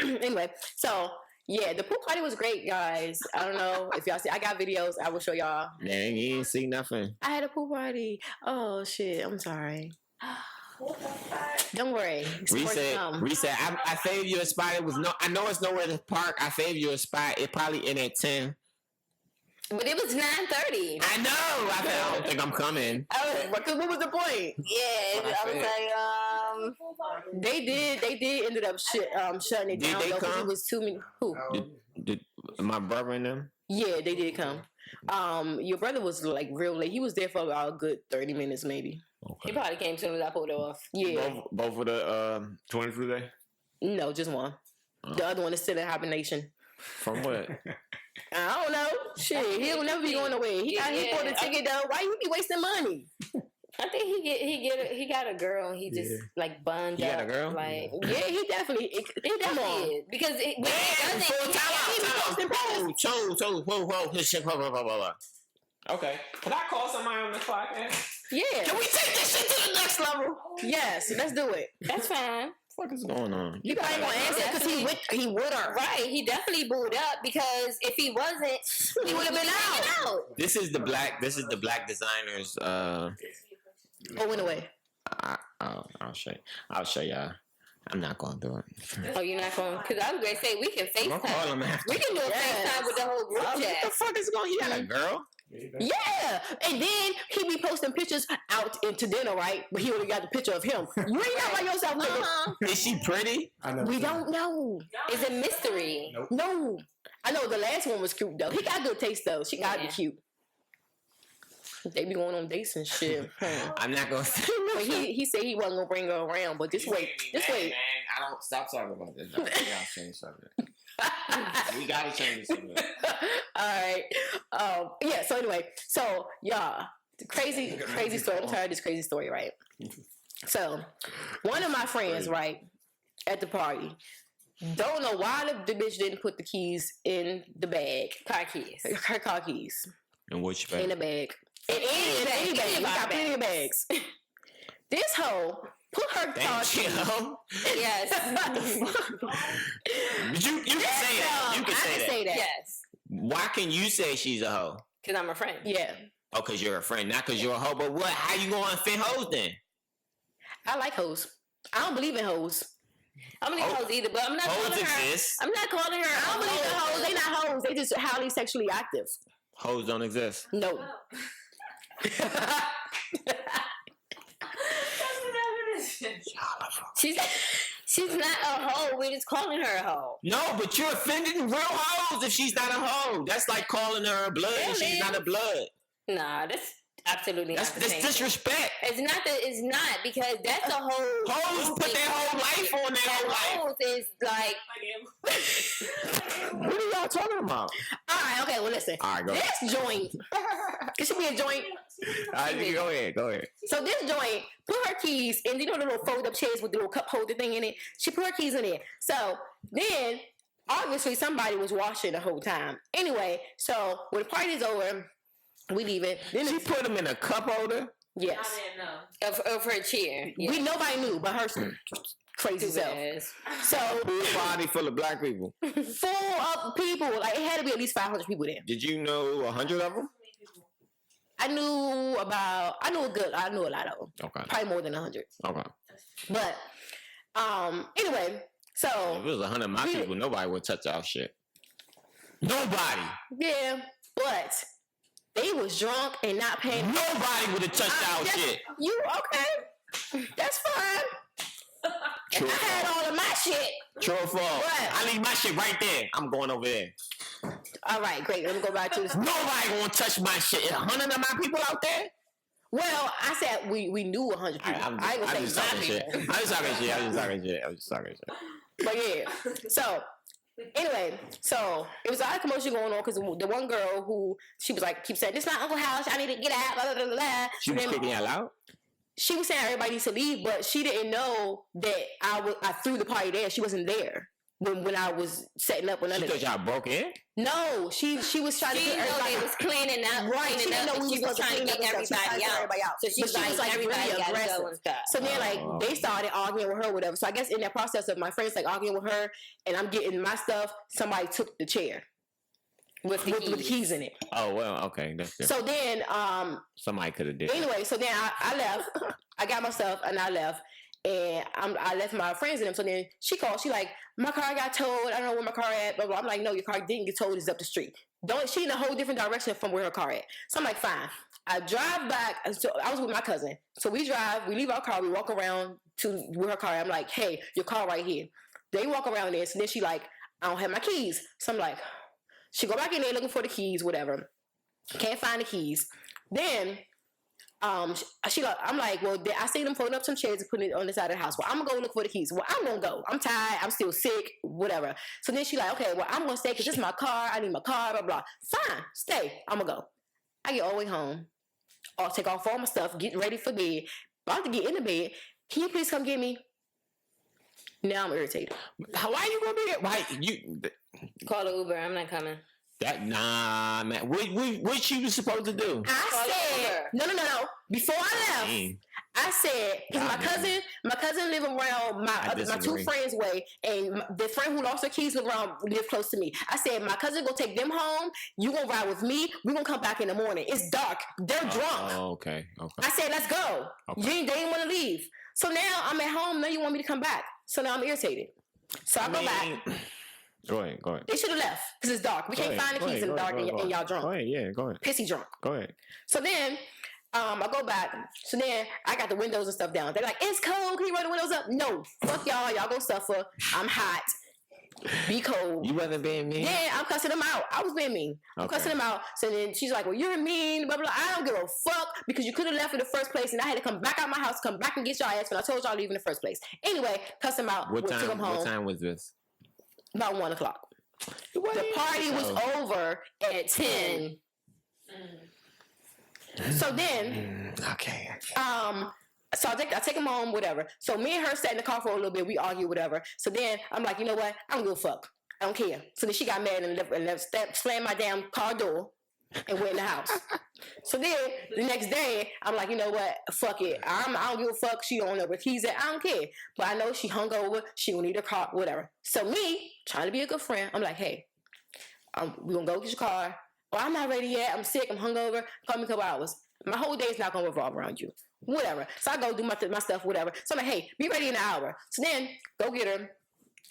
anyway, so yeah, the pool party was great, guys. I don't know if y'all see. I got videos. I will show y'all. Man, you ain't see nothing. I had a pool party. Oh shit! I'm sorry. Don't worry. It's more to come. Reset. I saved you a spot. It was no. I know it's nowhere to park. I saved you a spot. It probably in at 10. But it was 9:30. I know. I don't think I'm coming. Because what was the point? Yeah, I was like, They did ended up shutting it Did down. they though, 'cause come? It was too many. Who? Did my brother and them? Yeah, they did come. Your brother was like real late. He was there for about a good 30 minutes, maybe. he probably came as soon as I pulled off. Yeah. Both of the 23 day? No, just one. The other one is still in hibernation. From what? I don't know. Shit, he'll never be going away. He bought a ticket though. Why you be wasting money? I think he got a girl and he just like bunned He up. got a girl? Like Yeah, he definitely is. Because it Whoa. Okay. Can I call somebody on this podcast? Yeah. Can we take this shit to the next level? Yes, let's do it. that's fine. What is going on? You probably won't answer because he with her. Right, he definitely booed up because if he wasn't, he would have been out. This is the black designers. Went away. I'll show y'all. I'm not gonna do it. Oh, you're not going? Because I was going to say we can FaceTime. We can do a FaceTime with the whole group What chat. the fuck is going? He got a girl. Yeah, and then he be posting pictures out into dinner, right? But he only got the picture of him. You ain't got by yourself, nigga. Is she pretty? We don't know. It's a mystery. Nope. No, I know the last one was cute though. He got good taste though. She got to be cute. They be going on dates and shit. I'm not gonna say. But he said he wasn't gonna bring her around. But this way. Man, I don't stop talking about this. We gotta change subject. We gotta change the subject. All right. Yeah. So anyway, so y'all, crazy story. I'm tired of this crazy story, right? So one of my friends, right, at the party, don't know why the bitch didn't put the keys in the bag. Car keys. Her car keys And which bag? in the bag. In any bag. We got plenty of bags. This hoe put her car keys. Yes. You can say that. You can say that. Yes. Why can you say she's a hoe? Because I'm a friend. Yeah. Oh, because you're a friend, not because you're a hoe. But what? How you gonna offend hoes then? I like hoes. I don't believe in hoes. I don't believe hoes either, but I'm not calling Hoes her. exist. I'm not calling her. I don't believe in hoes. They not hoes. They just highly sexually active. Hoes don't exist. No. She's not a hoe. We're just calling her a hoe. No, but you're offending real hoes if she's not a hoe. That's like calling her a blood and she's not a blood. Nah, that's absolutely That's not the same. disrespect. It's not because that's a whole. Hoes put their whole life on their whole life. Hoes is like. What are y'all talking about? All right. Okay. Well, listen. All right, go ahead. This joint. It should be a joint. All right, go ahead. So this joint put her keys in, you know, the little fold up chairs with the little cup holder thing in it. She put her keys in there. So then obviously somebody was washing the whole time. Anyway, so when the party's over, we leave it. Then She put them in a cup holder. yes, I didn't know. Of her chair. Yeah. nobody knew but her crazy self. Yes. So Pool party full of black people. full of people, like it had to be at least 500 people there. Did you know 100 of them? I knew a lot of them. Okay. Probably more than 100. Okay. But anyway, so If it was 100 of my people, nobody would touch our shit. Nobody. yeah, but they was drunk and not paying. Nobody would have touched our shit. You okay? That's fine. True I had all of my shit. True or false? What? I leave my shit right there. I'm going over there. All right, great. Let me go back to this. Nobody gonna touch my shit. Is 100 of my people out there? Well, I said we knew 100 people. I ain't gonna just say talking my shit. people. I'm just talking shit. But yeah. So anyway, so it was a lot of commotion going on because the one girl who she was like keep saying, "This is my uncle's house. I need to get out." Blah, blah, blah, blah. She was Then kicking y'all out? she was saying everybody needs to leave, but she didn't know that I threw the party there. She wasn't there. when I was setting up with She thought y'all broke in? No, she was trying to She get know everybody they was cleaning up, right. She didn't know we she was trying to get everybody out. So she was like, everybody got to go and stuff. So then, like, they started arguing with her, or whatever. So I guess in that process of my friends like arguing with her, and I'm getting my stuff, somebody took the chair with the keys in it. Oh well, okay, that's different. So then, somebody could have did. Anyway, so then I left. I got my stuff and I left. And I left my friends in them. So then she called. She like, my car got towed. I don't know where my car at. Blah, blah. I'm like, no, your car didn't get towed. It's up the street. She in a whole different direction from where her car at. So I'm like, fine. I drive back. So I was with my cousin. So we drive. We leave our car. We walk around to where her car at. I'm like, hey, your car right here. They walk around there. So then she like, I don't have my keys. So I'm like, she go back in there looking for the keys, whatever. Can't find the keys. Then I'm like, well, I see them folding up some chairs and putting it on the side of the house. Well, I'm gonna go look for the keys. Well, I'm gonna go. I'm tired. I'm still sick. Whatever. So then she like, okay, well, I'm gonna stay because this is my car. I need my car. Blah blah. Fine, stay. I'm gonna go. I get all the way home. I'll take off all my stuff. Get ready for bed. About to get in the bed. Can you please come get me? Now I'm irritated. Why you gonna be there? Why you call the Uber? I'm not coming. Nah, man. What she was supposed to do? I said no. Before I left, I said because my cousin live around my two friends' way, and the friend who lost her keys live close to me. I said my cousin gonna take them home. You gonna ride with me? We gonna come back in the morning. It's dark. They're drunk. Oh, okay. I said let's go. Okay. They didn't want to leave. So now I'm at home. Now you want me to come back? So now I'm irritated. So I go back. Go ahead. They should have left because it's dark. We can't find the keys in the dark and y'all drunk. Go ahead, go ahead. Pissy drunk. Go ahead. So then, I go back. So then I got the windows and stuff down. They're like, it's cold. Can you roll the windows up? No. Fuck y'all. Y'all gonna suffer. I'm hot. Be cold. You wasn't being mean? Yeah, I'm cussing them out. I was being mean. I'm cussing them out. So then she's like, well, you're mean, blah, blah, blah. I don't give a fuck because you could have left in the first place and I had to come back out my house, come back and get your ass when I told y'all to leave in the first place. Anyway, cuss them out. What time was this? About 1 o'clock. The party was over at 10. So then, okay. So I take him home, whatever. So me and her sat in the car for a little bit. We argue, whatever. So then I'm like, you know what? I don't give a fuck. I don't care. So then she got mad and slammed my damn car door and went in the house. So then the next day, I'm like, you know what? Fuck it. I don't give a fuck. She don't know where keys at. I don't care. But I know she hungover. She will need a car, whatever. So me, trying to be a good friend, I'm like, hey, we're going to go get your car. Well, I'm not ready yet. I'm sick. I'm hungover. Call me a couple hours. My whole day is not going to revolve around you. Whatever. So I go do my stuff, whatever. So I'm like, hey, be ready in an hour. So then, go get her.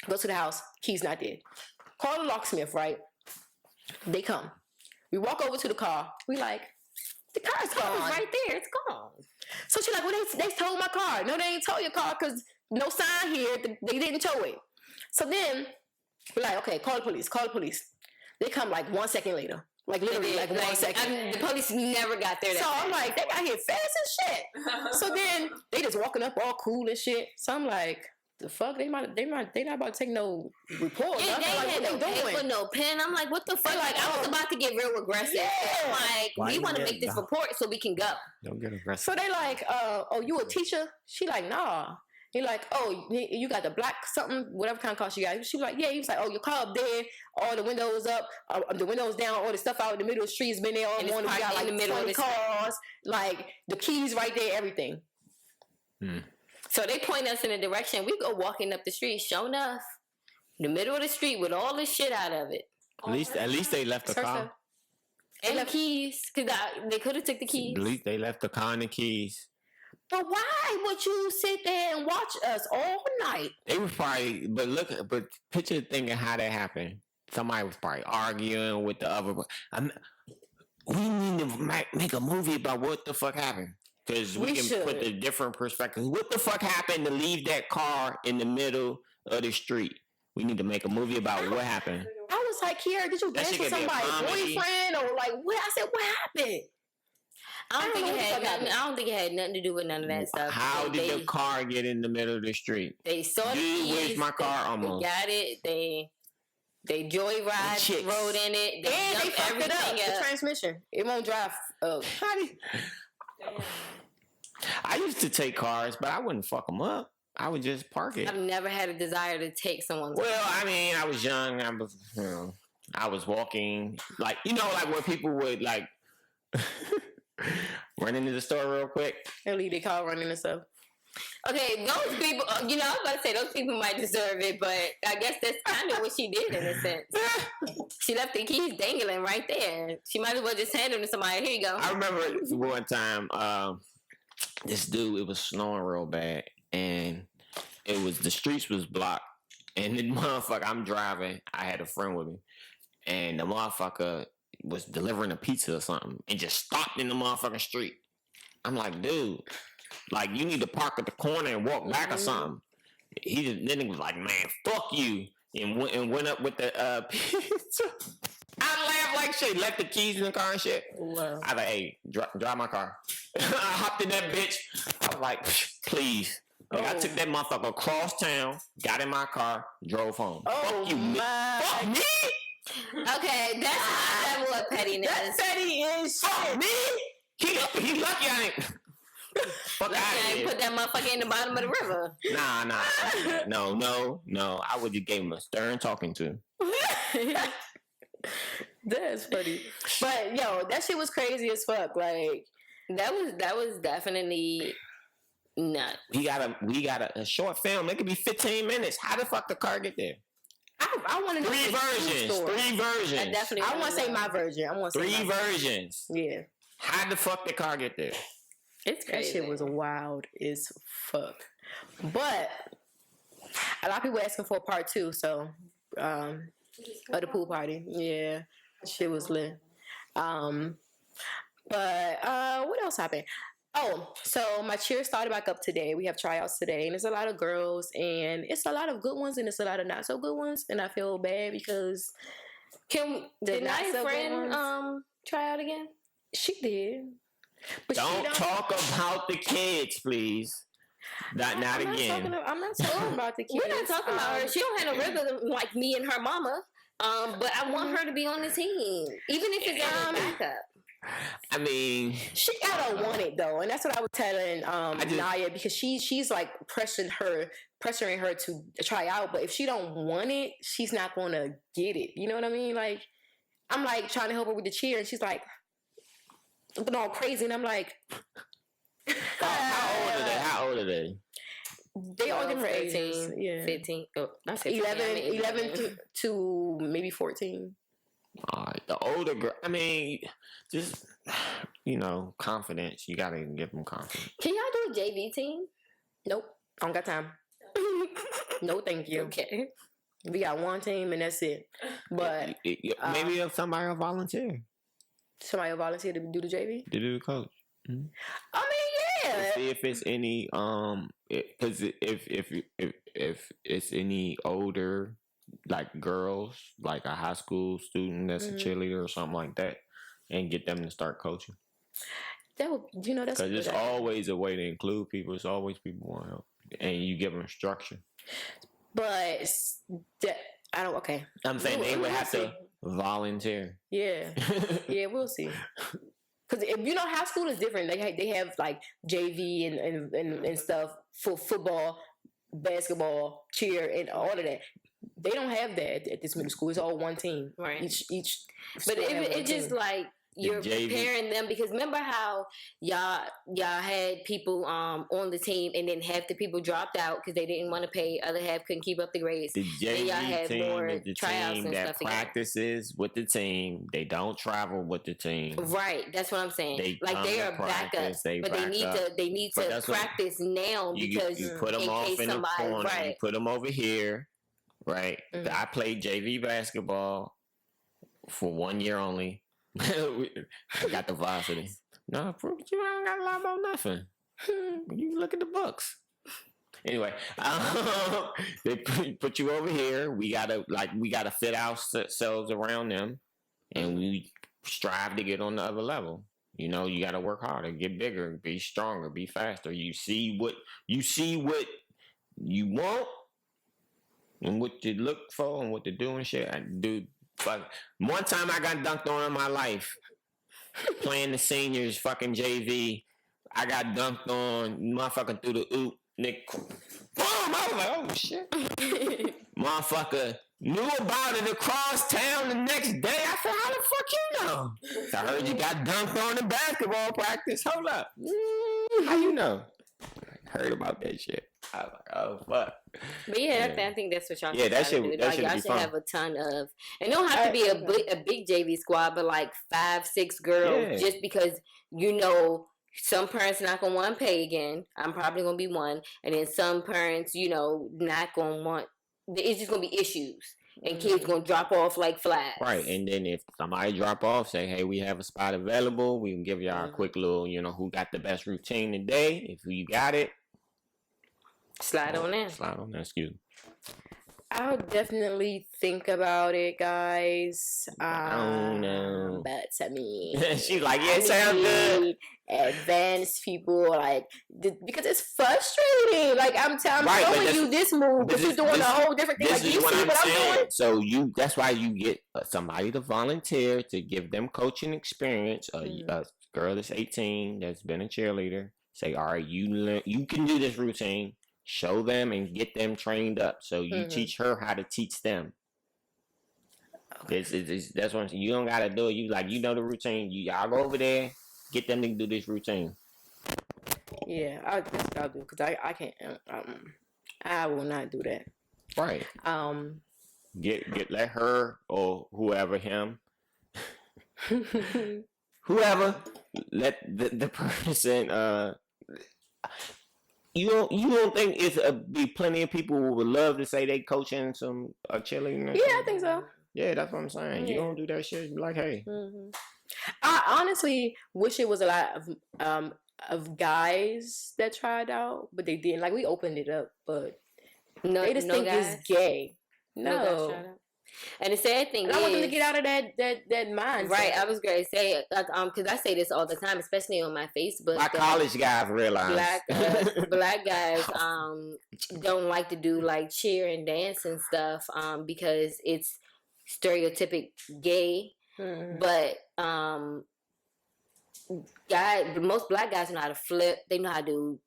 Go to the house. Key's not there. Call the locksmith, right? They come. We walk over to the car. We like, the car's gone. It's right there. It's gone. So she's like, well, they towed my car. No, they ain't towed your car because no sign here. They didn't tow it. So then, we're like, okay, call the police. Call the police. They come like 1 second later. Like literally like 1 second. The police never got there. So I'm like, they got here fast as shit. So then they just walking up all cool and shit. So I'm like, the fuck? They not about to take no report. Yeah, they like, had no paper, no pen. I'm like, what the fuck? Like, I was about to get real aggressive. Yeah. Like, we want to make this report so we can go. Don't get aggressive. So they like, oh, you a teacher? She like, nah. He like, oh, you got the black something, whatever kind of car she got. She was like, yeah. He was like, oh, your car up there, all the windows up, the windows down, all the stuff out in the middle of the street's been there all morning. We got like the middle of the cars, like the keys right there, everything. So they point us in a direction. We go walking up the street. Sure enough, the middle of the street with all the shit out of it. At least they left the car. And the keys, because they could have took the keys. At least they left the car and the keys. But why would you sit there and watch us all night? They was probably, but picture thinking how that happened. Somebody was probably arguing with the other. We need to make a movie about what the fuck happened. Because we can put the different perspectives. What the fuck happened to leave that car in the middle of the street? We need to make a movie about what happened. I was like, Kiara, did you dance with somebody's boyfriend? Or like, what? I said, what happened? I don't think it had nothing to do with none of that stuff. How did the car get in the middle of the street? They saw the keys. Where's my car? Almost. They got it. They joyride, rode in it. They fucked it up. The transmission. It won't drive. I used to take cars, but I wouldn't fuck them up. I would just park it. I've never had a desire to take someone. Well, I mean, I was young. I was walking, like, like when people would like run into the store real quick and leave the car running and stuff. Okay, those people, I was about to say those people might deserve it, but I guess that's kind of what she did in a sense. She left the keys dangling right there. She might as well just hand them to somebody. Here you go. I remember one time, this dude, it was snowing real bad, and the streets was blocked, and the motherfucker, I'm driving, I had a friend with me, and the motherfucker was delivering a pizza or something, and just stopped in the motherfucking street. I'm like, dude, like, you need to park at the corner and walk back or something. Then he was like, man, fuck you, and went up with the pizza. I laughed like shit, left the keys in the car and shit. Wow. I was like, hey, drive my car. I hopped in that bitch. I was like, please. Like, I took that motherfucker across town, got in my car, drove home. Oh, fuck you, my. Fuck me? Okay, that's my level of pettiness. That's petty as shit. Fuck me? He lucky I ain't. Fuck out of here. Put that motherfucker in the bottom of the river. Nah. No. I would have gave him a stern talking to. That's funny. But yo, that shit was crazy as fuck. Like that was definitely nuts. We got a short film. It could be 15 minutes. How the fuck the car get there? I want to know Three versions. I want to say my version. I want to say three versions. Yeah. How the fuck the car get there? It's crazy. That shit was wild as fuck. But a lot of people asking for a part 2. So, of the pool party. Yeah, shit was lit. But what else happened? Oh, so my cheer started back up today. We have tryouts today, and there's a lot of girls, and it's a lot of good ones, and it's a lot of not so good ones, and I feel bad because did my friend try out again? She did. But don't talk about the kids, please. Not again. I'm not talking about the kids. We're not talking about her. She don't have a rhythm like me and her mama. But I want her to be on the team, even if it's as a backup. I mean, she gotta want it though, and that's what I was telling Naya, because she's like pressuring her to try out. But if she don't want it, she's not gonna get it. You know what I mean? Like I'm like trying to help her with the cheer, and she's like looking all crazy, and I'm like, how old are they? They all different 15, ages. Yeah. 15. Oh, I said 11 to maybe 14. The older girl, I mean, just, confidence. You gotta give them confidence. Can y'all do a JV team? Nope. I don't got time. No, thank you. Okay. We got one team and that's it. But maybe if somebody will volunteer. Somebody will volunteer to do the JV? To do the coach. Mm-hmm. I mean, yeah. To see if it's any because if it's any older like girls, like a high school student that's a cheerleader or something like that, and get them to start coaching. That would, that's because it's always a way to include people. It's always people want help, and you give them structure. But I don't. Okay, I'm saying they would have to volunteer. Yeah, yeah, we'll see. Because high school is different. They have like JV and stuff for football, basketball, cheer, and all of that. They don't have that at this middle school. It's all one team. Right. Each. But it's just like you're preparing them, because remember how y'all had people on the team and then half the people dropped out because they didn't want to pay, other half couldn't keep up the grades. The JV team is the team that practices with the team. They don't travel with the team. Right, that's what I'm saying. They are backups, but they need to practice now, because you put them off in the corner. Right. You put them over here. Right. Mm-hmm. I played JV basketball for 1 year only. I got the varsity. No, you don't got to lie about nothing. You look at the books. Anyway, they put you over here. We gotta fit ourselves around them, and we strive to get on the other level. You gotta work harder, get bigger, be stronger, be faster. You see what you want and what you look for and what to do and shit. One time I got dunked on in my life playing the seniors fucking JV. I got dunked on, motherfucking through the oop. Nick, boom! I was like, oh shit, motherfucker knew about it across town the next day. I said, how the fuck you know? So I heard you got dunked on in basketball practice. Hold up, how you know? Heard about that shit. I was like, oh fuck. But yeah, I think that's what y'all should that shit. do. That Like, should y'all be should fun. have a ton of, and it don't have to be a big JV squad, but like 5-6 girls, Yeah. just because you know some parents not gonna want to pay again. I'm probably gonna be one, and then some parents, you know, not gonna want. It's just gonna be issues, and kids gonna drop off like flies. Right, and then if somebody drop off, say, hey, we have a spot available. We can give y'all a quick little, who got the best routine today. If you got it, Slide on in. Slide on that, excuse me. I'll definitely think about it, guys. I don't know. But I mean, She's like, yeah, it sounds good. Advanced people, like, because it's frustrating. Like, I'm Right, but showing you this move, but you're doing a whole different thing. This Like, is you what see I'm what I'm saying. doing? So that's why you get somebody to volunteer to give them coaching experience. A girl that's 18 that's been a cheerleader. Say, all right, you can do this routine. Show them and get them trained up. So you teach her how to teach them. That's what I'm saying. You don't gotta do it. You know the routine. Y'all go over there, get them to do this routine. Yeah, that's what I'll do, because I can't. I will not do that. Right. Let her or whoever him. Whoever, let the person you don't think it's be plenty of people who would love to say they coaching some cheerleading? Yeah, I think so. Yeah, that's what I'm saying. Yeah. You don't do that shit. Be like, hey. I honestly wish it was a lot of guys that tried out, but they didn't. Like, we opened it up, but they just think guys? it's gay. No guys tried out. And the sad thing and is, I want them to get out of that mindset. Right, I was going to say, because I say this all the time, especially on my Facebook. My college guys realize black guys don't like to do like cheer and dance and stuff because it's stereotypic gay. But most black guys know how to flip. They know how to do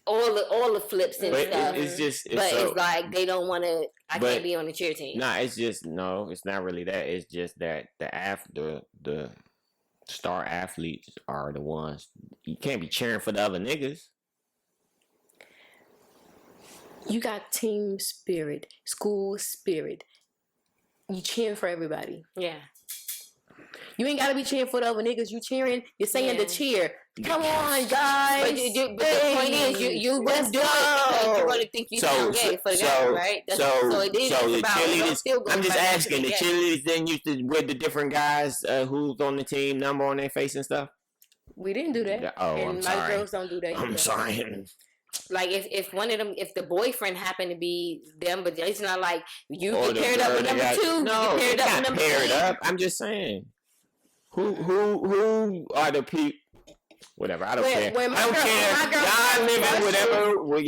all the flips and stuff. It's like they don't want to. I can't be on the cheer team. Nah, it's not really that. It's just that the star athletes are the ones. You can't be cheering for the other niggas. You got team spirit, school spirit. You cheering for everybody. Yeah. You ain't gotta be cheering for the other niggas. You cheering. You're saying the cheer. Come on, guys. But the point is, you wouldn't do it because you're gonna think you sound gay for the guy, right? So the cheerleaders. I'm just asking. The cheerleaders then used to with the different guys who's on the team, number on their face and stuff. We didn't do that. Oh, and I'm sorry. My girls don't do that. I'm sorry. Like if one of them, if the boyfriend happened to be them, but it's not like you Or get paired up with number two. No, you get paired up with number paired three. up. I'm just saying. Who are the people? Whatever. I don't care. I don't care. Y'all live in whatever world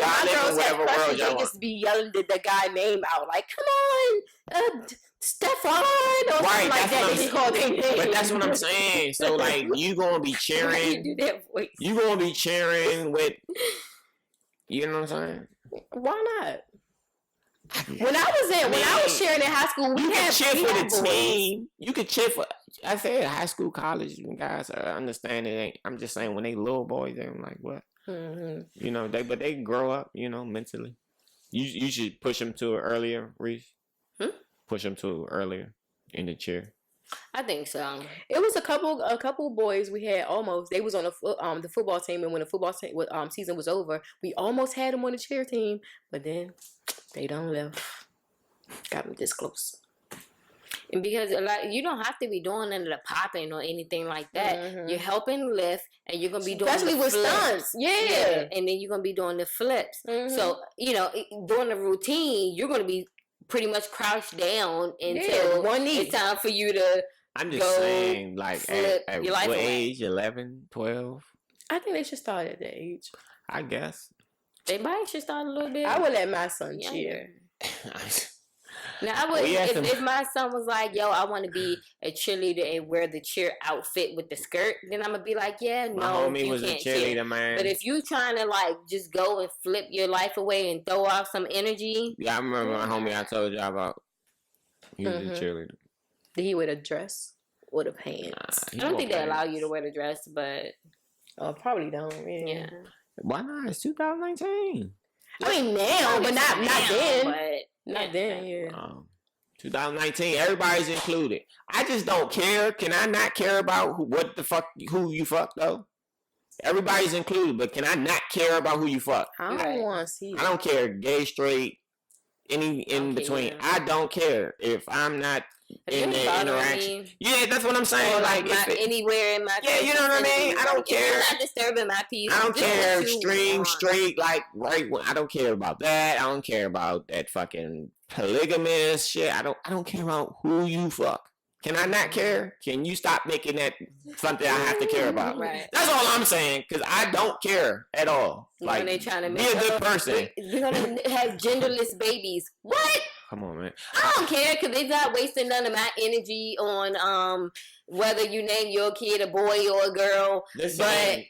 y'all want. Just be yelling the guy name out, like, "Come on, Stefan," or something like that. They just call their name. But that's what I'm saying. So like, you gonna be cheering. You do that voice. You gonna be cheering with. You know what I'm saying? Why not? When I was cheering in high school, you could cheer for the team. You could cheer for. I said high school, college guys. I understand it. I'm just saying when they little boys, they're like, what? You know, they grow up. You know, mentally. You should push them to it earlier, Reese. Push them to it earlier in the cheer. I think so. It was a couple boys we had almost. They was on the football team, and when the football season was over, we almost had them on the cheer team, but then they don't live. Got them this close. And because you don't have to be doing none of the popping or anything like that. You're helping lift, and you're gonna be doing especially with stunts. Yeah, and then you're gonna be doing the flips. So during the routine, you're gonna be pretty much crouched down until one knee. It's time for you to. I'm just saying, like, at what age? 11, 12? I think they should start at that age. I guess. They might should start a little bit. I would let my son cheer. Now, I would We had some- if my son was like, "Yo, I want to be a cheerleader and wear the cheer outfit with the skirt," then I'm gonna be like, "Yeah, My no, homie you was a can't cheerleader, cheer." man. But if you trying to like just go and flip your life away and throw off some energy, Yeah, I remember my homie I told y'all about. He was Mhm. a cheerleader. Did he wear a dress or the pants? He I don't wore think they allow pants. you to wear the dress, but Oh, probably don't. Yeah. yeah. Why not? It's 2019. I mean now, but not then. But Not then. Yeah. 2019, everybody's included. I just don't care. Can I not care about who you fuck though? Everybody's included, but can I not care about who you fuck? I don't Right. want to see. I don't care, gay, straight, any in Okay, between. yeah. I don't care if I'm not If in it's the bothering interaction. me, Yeah, that's what I'm saying. or Like, like if it- anywhere in my Yeah, you know what I mean? I don't If you're care. not disturbing my peace. I don't do what care you extreme, want. straight, like right. I don't care about that. I don't care about that fucking polygamous shit. I don't care about who you fuck. Can I not care? Can you stop making that something I have to care about? Right. That's all I'm saying. Because I don't care at all. When Like, they trying to be make a good person. We're gonna have genderless babies. What? Come on, man. I don't care because they're not wasting none of my energy on whether you name your kid a boy or a girl. Listen,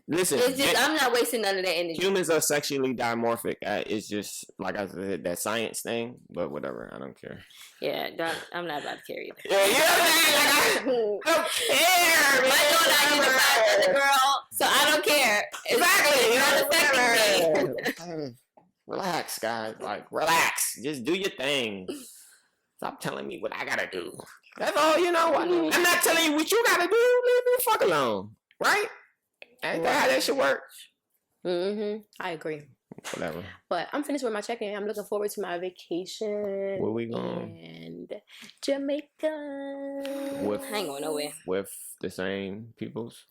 listen. It's just I'm not wasting none of that energy. Humans are sexually dimorphic. It's just like I said, that science thing. But whatever, I don't care. Yeah, I'm not about to care either. Yeah, you know what I mean? Like, I don't care. My man. daughter identifies as a girl, so I don't care. Exactly. You know, It's not affecting me. Relax, guys. Like, relax. Just do your thing. Stop telling me what I gotta do. That's all. You know what? I'm not telling you what you gotta do. Leave me the fuck alone. Right? Ain't that how that shit work? I agree. Whatever. But I'm finished with my check-in. I'm looking forward to my vacation. Where we going? And Jamaica. With I ain't going nowhere. with the same peoples.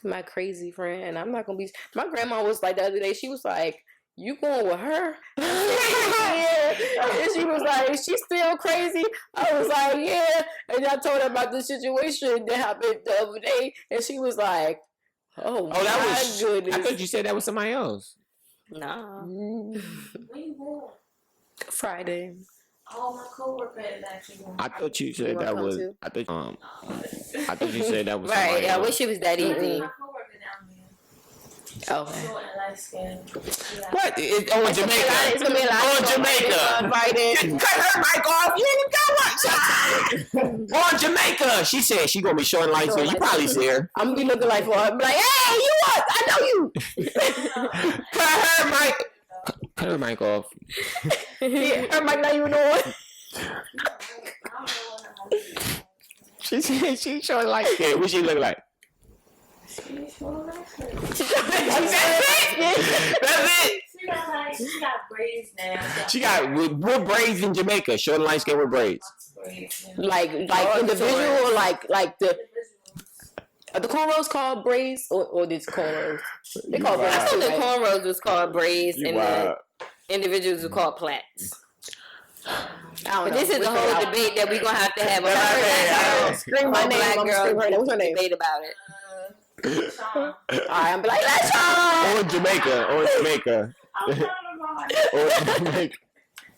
My crazy friend. And I'm not gonna be. My grandma was like the other day. She was like, "You going with her?" Yeah. And she was like, "Is she still crazy?" I was like, "Yeah." And I told her about the situation that happened the other day, and she was like, "Oh, Oh, that my was. goodness." I thought you said that was somebody else. No. Mm, When you born? Friday. All my coworkers actually born. I thought you said You wanna that come was. too? I thought you said that was Right. somebody I else. wish it was that easy. My coworker down there. Okay. Short and light skin. Yeah. What? It's on Jamaica. It's gonna be a lot On of Jamaica. Friday. Cut her mic off. You ain't even got one. On Jamaica. She said she gonna be showing lights. So you probably see her. I'm gonna be looking like for her. I'm like, "Hey, you what? I know you." Cut her mic. Cut her mic off. Yeah, her mic not even on. I don't know what She said she showing lights. Yeah, what she look like? she's short light skin. That's it. That's it. She got braids now. She got with braids in Jamaica. Short and light skin with braids. braids. Yeah. Like individual, or like the cornrows called braids, or this cornrows? They You call wild. I braids. thought the Right? cornrows was called braids You and wild. the individuals were called plaits. I don't But know. this is a whole debate that we're gonna have to have about Yeah. Scream my all name. black I'm girls scream her name. What's her name? debate about it. Sean. All right, I'm be like, let's go. On Jamaica. On Jamaica. I'm talking about On Jamaica.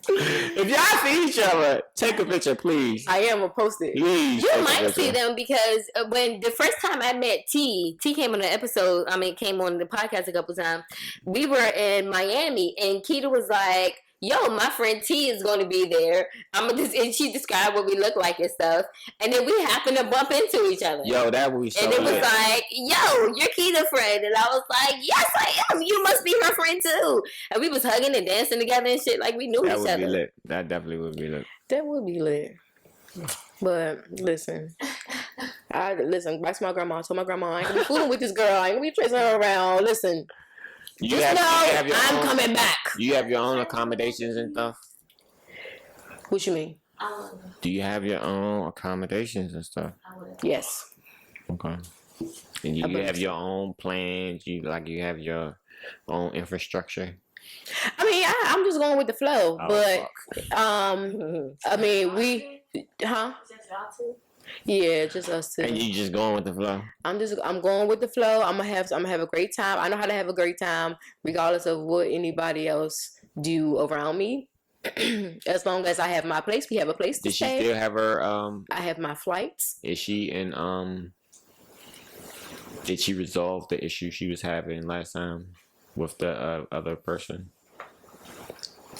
If y'all see each other, take a picture, please. I am gonna post it. Please. You take a might picture. see them because when the first time I met T came on the episode. I mean, came on the podcast a couple times. We were in Miami, and Keita was like, "Yo, my friend T is going to be there." And she described what we look like and stuff. And then we happened to bump into each other. Yo, that would be so And it was lit. like, "Yo, you're Keita's friend," and I was like, "Yes, I am. You must be her friend too." And we was hugging and dancing together and shit like we knew That each would be other. lit. That definitely would be lit. That would be lit. But listen, back to my grandma. I told my grandma I ain't gonna be fooling with this girl. I ain't gonna be chasing her around. Listen, You just have, know you have your I'm own, coming back. You have your own accommodations and stuff. What you mean? Do you have your own accommodations and stuff? Yes. Okay. And you I believe have so. your own plans. You have your own infrastructure. I mean, I'm just going with the flow. Oh, But fuck. I mean, huh? Is that y'all too? Yeah, just us two. And you just going with the flow. I'm going with the flow. I'm gonna have a great time. I know how to have a great time, regardless of what anybody else do around me. As long as I have my place, we have a place to Did she stay. still have her I have my flights. Is she in did she resolve the issue she was having last time with the other person?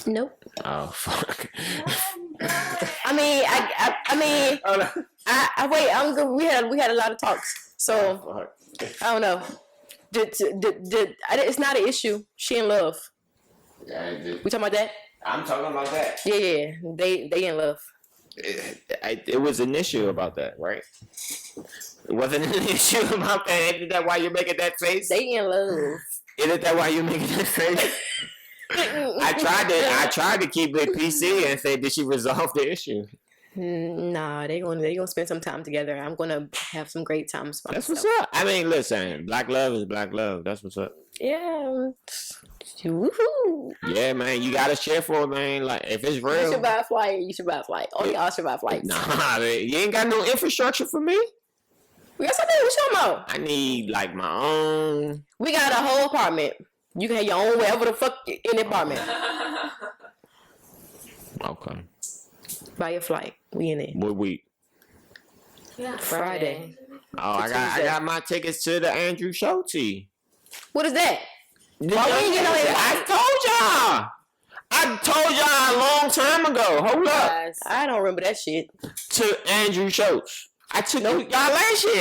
Nope. Oh fuck. I mean, I mean, I wait. I'm good. We had a lot of talks, so I don't know. It's not an issue. She in love. We talking about that? I'm talking about that. Yeah. They in love. It was an issue about that, right? It wasn't an issue about that. Isn't that why you're making that face? They in love. Isn't that why you're making that face? I tried to keep it PC and say, did she resolve the issue? Nah, they gonna spend some time together. I'm gonna have some great times. That's what's up. I mean, listen, black love is black love. That's what's up. Yeah. Woohoo. Yeah, man, you gotta share for it, man. Like, if it's real, You should buy a flight. You should buy a flight. Oh, y'all should buy flights. nah, man, you ain't got no infrastructure for me. We got something. What you talking about? I need like my own. We got a whole apartment. You can have your own wherever the fuck in the apartment. Okay. Buy your flight. We in it. What week? Friday. Oh, I got my tickets to the Andrew Schulte. What is that? Why we ain't get no I told y'all a long time ago. Hold up. I don't remember that shit. To Andrew Schultz. I took y'all last year.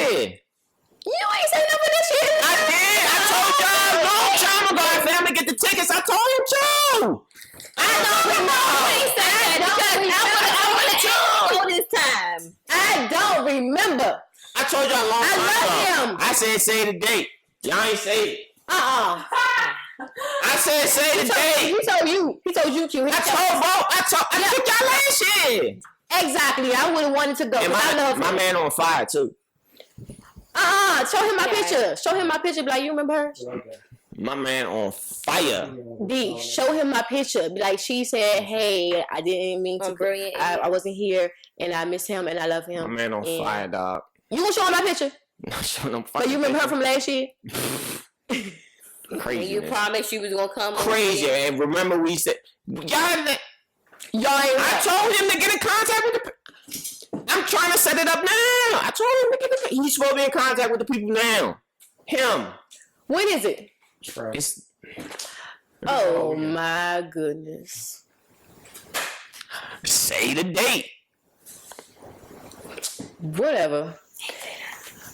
You ain't say nothing that shit. I did. I told y'all a long time ago. I said I'm gonna get the tickets. I told him too. I don't remember. This time. I don't remember. I told y'all a long time ago. I love him. I said say the date. Y'all ain't say it. I said say the date. He told you, Q. I took y'all last year. Exactly. I would have wanted to go. And I love my him. man on fire too. Show him my picture. Show him my picture. Be like, you remember her? My man on fire. D, show him my picture. Be like, she said, hey, I didn't mean to. Brilliant. I wasn't here, and I miss him, and I love him. My man on fire, dog. You gonna show him my picture? Showing them So you remember her from last year? Crazy. And you promised you was gonna come. Crazy. And remember we said I told him to get in contact with the. I'm trying to set it up now. I told him to get he's supposed to be in contact with the people now. Him. When is it? It's, Oh my goodness. say the date. Whatever.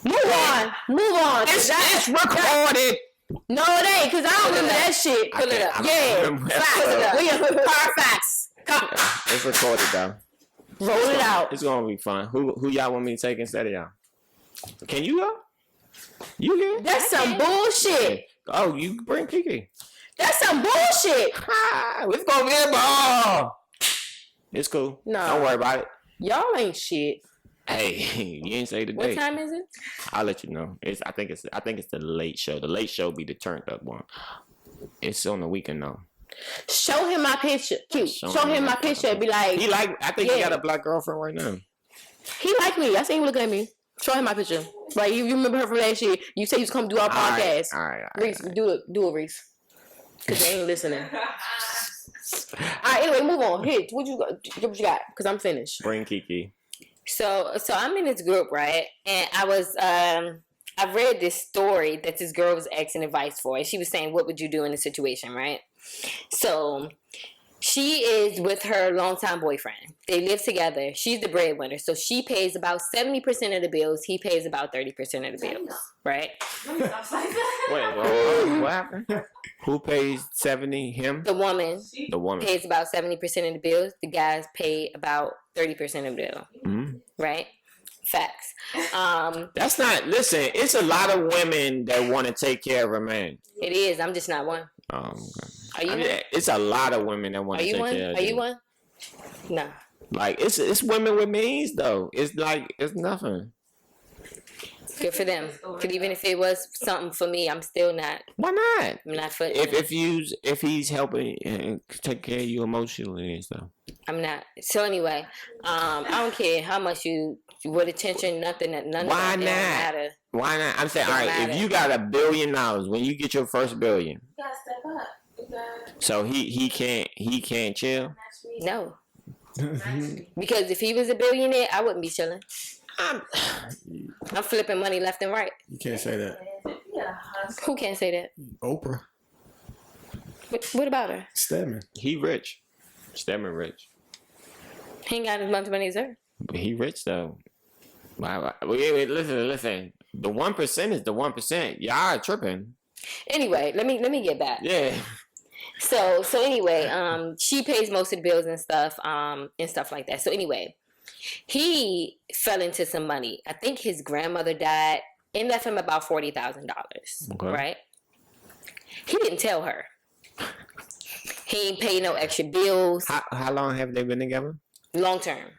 Move on. It's recorded. No, it ain't, because I don't remember that shit. Pull it up. Yeah. Facts. It's recorded though. Roll it out. It's gonna be fun. Who y'all want me to take instead of y'all? Can you go? You can. That's some bullshit. Oh, you bring Kiki. That's some bullshit. It's gonna be a ball. It's cool. No. Don't worry about it. Y'all ain't shit. Hey, you ain't say the What date. time is it? I'll let you know. I think it's the late show. The late show be the turned up one. It's on the weekend though. Show him my picture. Cute. Show Show him him my my picture. Be like, I think he got a black girlfriend right now. he like me. I seen him looking at me. Show him my picture. Like you remember her from last year. You say you was come do our podcast. All right. Reese, do it, Reese. Cause they ain't listening. Alright, anyway, move on. Hit. What you got? Cause I'm finished. Bring Kiki. So I'm in this group, right? And I read this story that this girl was asking advice for. And she was saying, what would you do in a situation, right? So she is with her longtime boyfriend. They live together. She's the breadwinner. So she pays about 70% of the bills. He pays about 30% of the bills, right? Wait, what happened? Who pays 70? Him? The woman The woman. pays about 70% of the bills. The guys pay about 30% of the bill, right? Facts. That's not. Listen, it's a lot of women that want to take care of a man. It is. I'm just not one. Okay. Are you one? It's a lot of women that want Are to you take one? care of Are you you. one? No. Like it's women with means though. It's like it's nothing. Good for them. Because even if it was something for me, I'm still not. Why not? I'm not for. If he's helping and take care of you emotionally and stuff. I'm not. So anyway, I don't care how much what attention, nothing, none Why of that not? matter. Why not? I'm saying, all Don't right. matter. If you got $1 billion, when you get your first $1 billion, You gotta step up. You gotta so he can't chill. match me No. Because if he was a billionaire, I wouldn't be chilling. I'm flipping money left and right. You can't say that. Who can't say that? Oprah. What about her? Stedman. He rich. Stedman rich. He ain't got as much money as her. But he rich though. Wait, listen. The 1% is the 1%. Y'all are tripping. Anyway, let me get back. Yeah. So anyway, she pays most of the bills and stuff like that. So anyway, he fell into some money. I think his grandmother died and left him about $40,000. Okay. Right? He didn't tell her. He ain't pay no extra bills. How long have they been together? Long term.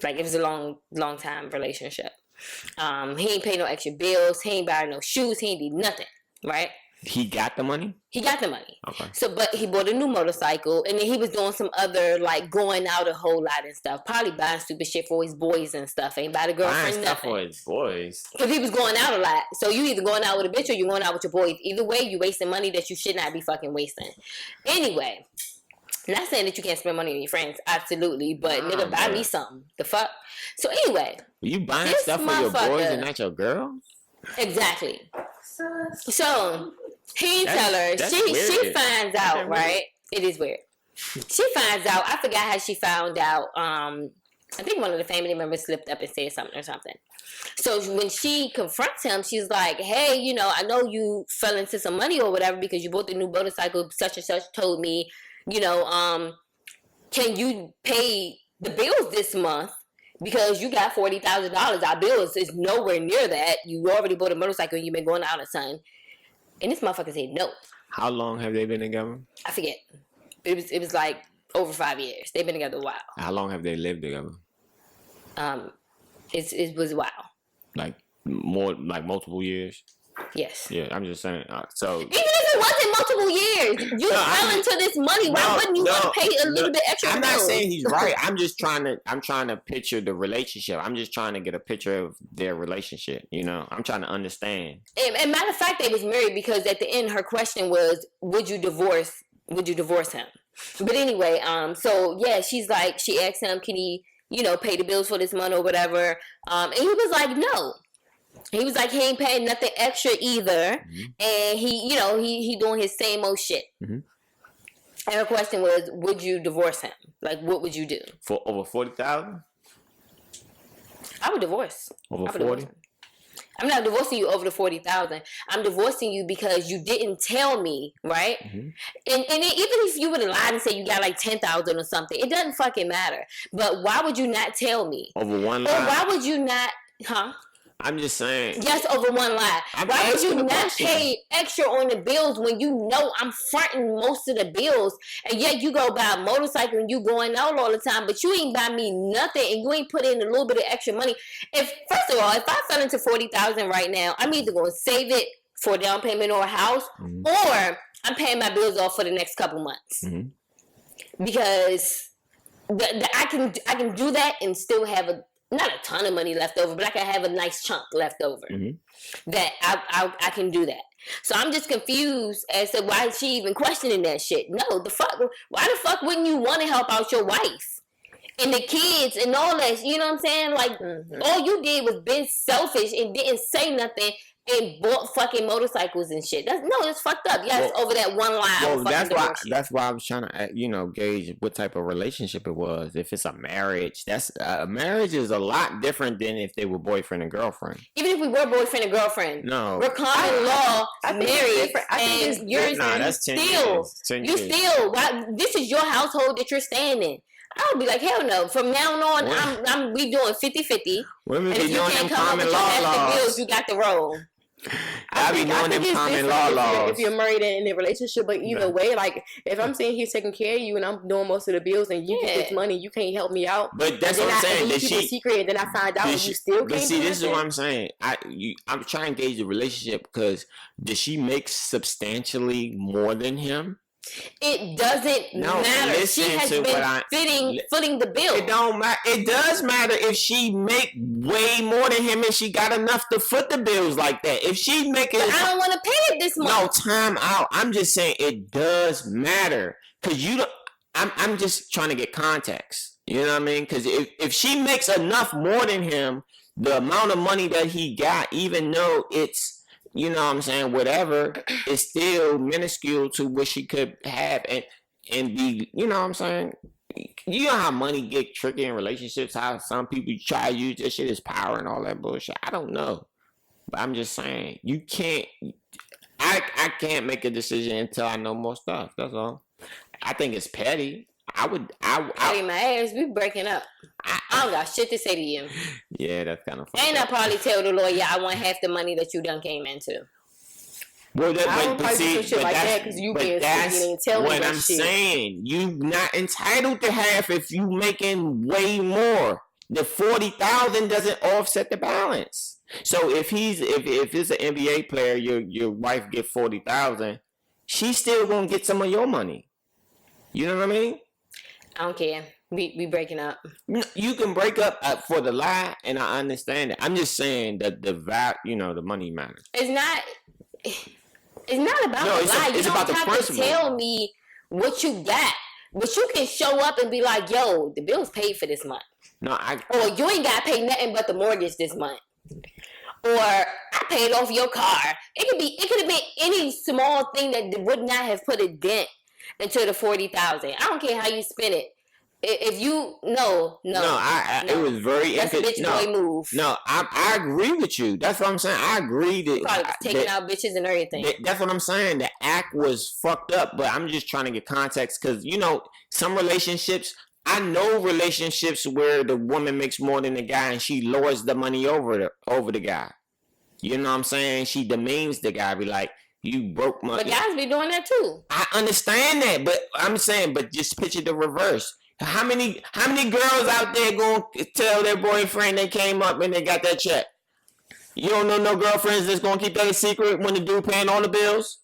Like it was a long time relationship. He ain't pay no extra bills. He ain't buy no shoes. He ain't do nothing. Right? He got the money? He got the money. Okay. So, but he bought a new motorcycle, and then he was doing some other, like, going out a whole lot and stuff. Probably buying stupid shit for his boys and stuff. Ain't buy the girlfriend Buying stuff nothing. for his boys. Because he was going out a lot. So, you either going out with a bitch or you going out with your boys. Either way, you wasting money that you should not be fucking wasting. Anyway, not saying that you can't spend money on your friends. Absolutely. But, nigga, buy me something. The fuck? So, anyway. You buying this stuff for your boys motherfucker- and not your girl? Exactly. So, he tell her, she weird. finds out, right? It is weird. She finds out, I forgot how she found out. I think one of the family members slipped up and said something or something. So when she confronts him, she's like, hey, you know, I know you fell into some money or whatever because you bought the new motorcycle, such and such told me, you know, can you pay the bills this month? Because you got $40,000. Our bills is nowhere near that. You already bought a motorcycle and you've been going out or something. And this motherfucker said no. How long have they been together? I forget. It was like over 5 years. They've been together a while. How long have they lived together? It was a while. Like multiple years? Yes. Yeah, I'm just saying. So Even if it wasn't multiple years, you fell into this money. Why wouldn't you want to pay a little bit extra? I'm not bills? saying he's right. I'm trying to picture the relationship. I'm just trying to get a picture of their relationship. You know, I'm trying to understand. And matter of fact, they was married because at the end her question was, would you divorce him? But anyway, so yeah, she's like, she asked him, can he, you know, pay the bills for this month or whatever? And he was like, no. He was like, he ain't paying nothing extra either. Mm-hmm. And he, you know, he doing his same old shit. Mm-hmm. And her question was, would you divorce him? Like, what would you do? For over 40,000? I would divorce. Over 40? I'm not divorcing you over the 40,000. I'm divorcing you because you didn't tell me, right? Mm-hmm. And even if you would have lied and said you got like 10,000 or something, it doesn't fucking matter. But why would you not tell me? Over one lie? Or why would you not, huh? I'm just saying. Yes, over one lie. Why would you not pay extra on the bills when you know I'm fronting most of the bills, and yet you go buy a motorcycle and you going out all the time, but you ain't buy me nothing and you ain't put in a little bit of extra money? First of all, if I fell into 40,000 right now, I'm either going to save it for a down payment or a house, mm-hmm. or I'm paying my bills off for the next couple months, mm-hmm. because I can do that and still have not a ton of money left over, but I can have a nice chunk left over. Mm-hmm. That I can do that. So I'm just confused as to why is she even questioning that shit. No, the fuck. Why the fuck wouldn't you want to help out your wife and the kids and all that? You know what I'm saying? Like, mm-hmm. all you did was be selfish and didn't say nothing and bought fucking motorcycles and shit. It's fucked up. Yes, over that one lie. Well, that's why I was trying to, gauge what type of relationship it was. If it's a marriage, a marriage is a lot different than if they were boyfriend and girlfriend. Even if we were boyfriend and girlfriend, no, we're common law married, and you're that's 10 years. This is your household that you're staying in. I would be like, hell no. From now on, we doing 50-50. Women and be doing them common law bills, you got the roll. I be doing them common law if you're married in a relationship, but either way, like if I'm saying he's taking care of you and I'm doing most of the bills and you get this money, you can't help me out. But that's what I'm saying. You keep a secret and then I find out and you still can't. But see, this is what I'm saying. I'm trying to gauge the relationship because does she make substantially more than him? It doesn't matter. She has been footing the bill. It don't matter. It does matter if she make way more than him and she got enough to foot the bills like that. If she make it, but I don't want to pay it this month. No, time out. I'm just saying it does matter because you don't. I'm just trying to get context. You know what I mean? Because if she makes enough more than him, the amount of money that he got, even though it's, you know what I'm saying, whatever, is still minuscule to what she could have and be, you know what I'm saying? You know how money get tricky in relationships, how some people try to use this shit as power and all that bullshit. I don't know. But I'm just saying, you can't, I can't make a decision until I know more stuff. That's all. I think it's petty. Hey, my ass, we breaking up. I don't got shit to say to you. Yeah, that's kind of funny. And I probably tell the lawyer I want half the money that you done came into. Well, I don't probably do some shit like that because you being sneaky and telling me what that I'm shit. saying. You not entitled to half if you making way more. The 40,000 doesn't offset the balance. So if it's an NBA player, your wife get 40,000, she's still gonna get some of your money. You know what I mean? I don't care. We breaking up. You can break up for the lie, and I understand it. I'm just saying that the the money matters. It's not about the lie. You don't have to tell me what you got. But you can show up and be like, yo, the bill's paid for this month. No, or you ain't got to pay nothing but the mortgage this month. Or I paid off your car. It could have been any small thing that would not have put a dent into the 40,000. I don't care how you spend it. If you no, it was very that's a bitch boy move. No, I agree with you. That's what I'm saying. I agree that probably was taking out bitches and everything. That's what I'm saying. The act was fucked up, but I'm just trying to get context because some relationships. I know relationships where the woman makes more than the guy and she lowers the money over the guy. You know what I'm saying? She demeans the guy, be like, you broke money. But guys be doing that too. I understand that, but I'm saying, but just picture the reverse. How many girls out there going to tell their boyfriend they came up and they got that check? You don't know no girlfriends that's going to keep that a secret when the dude paying all the bills?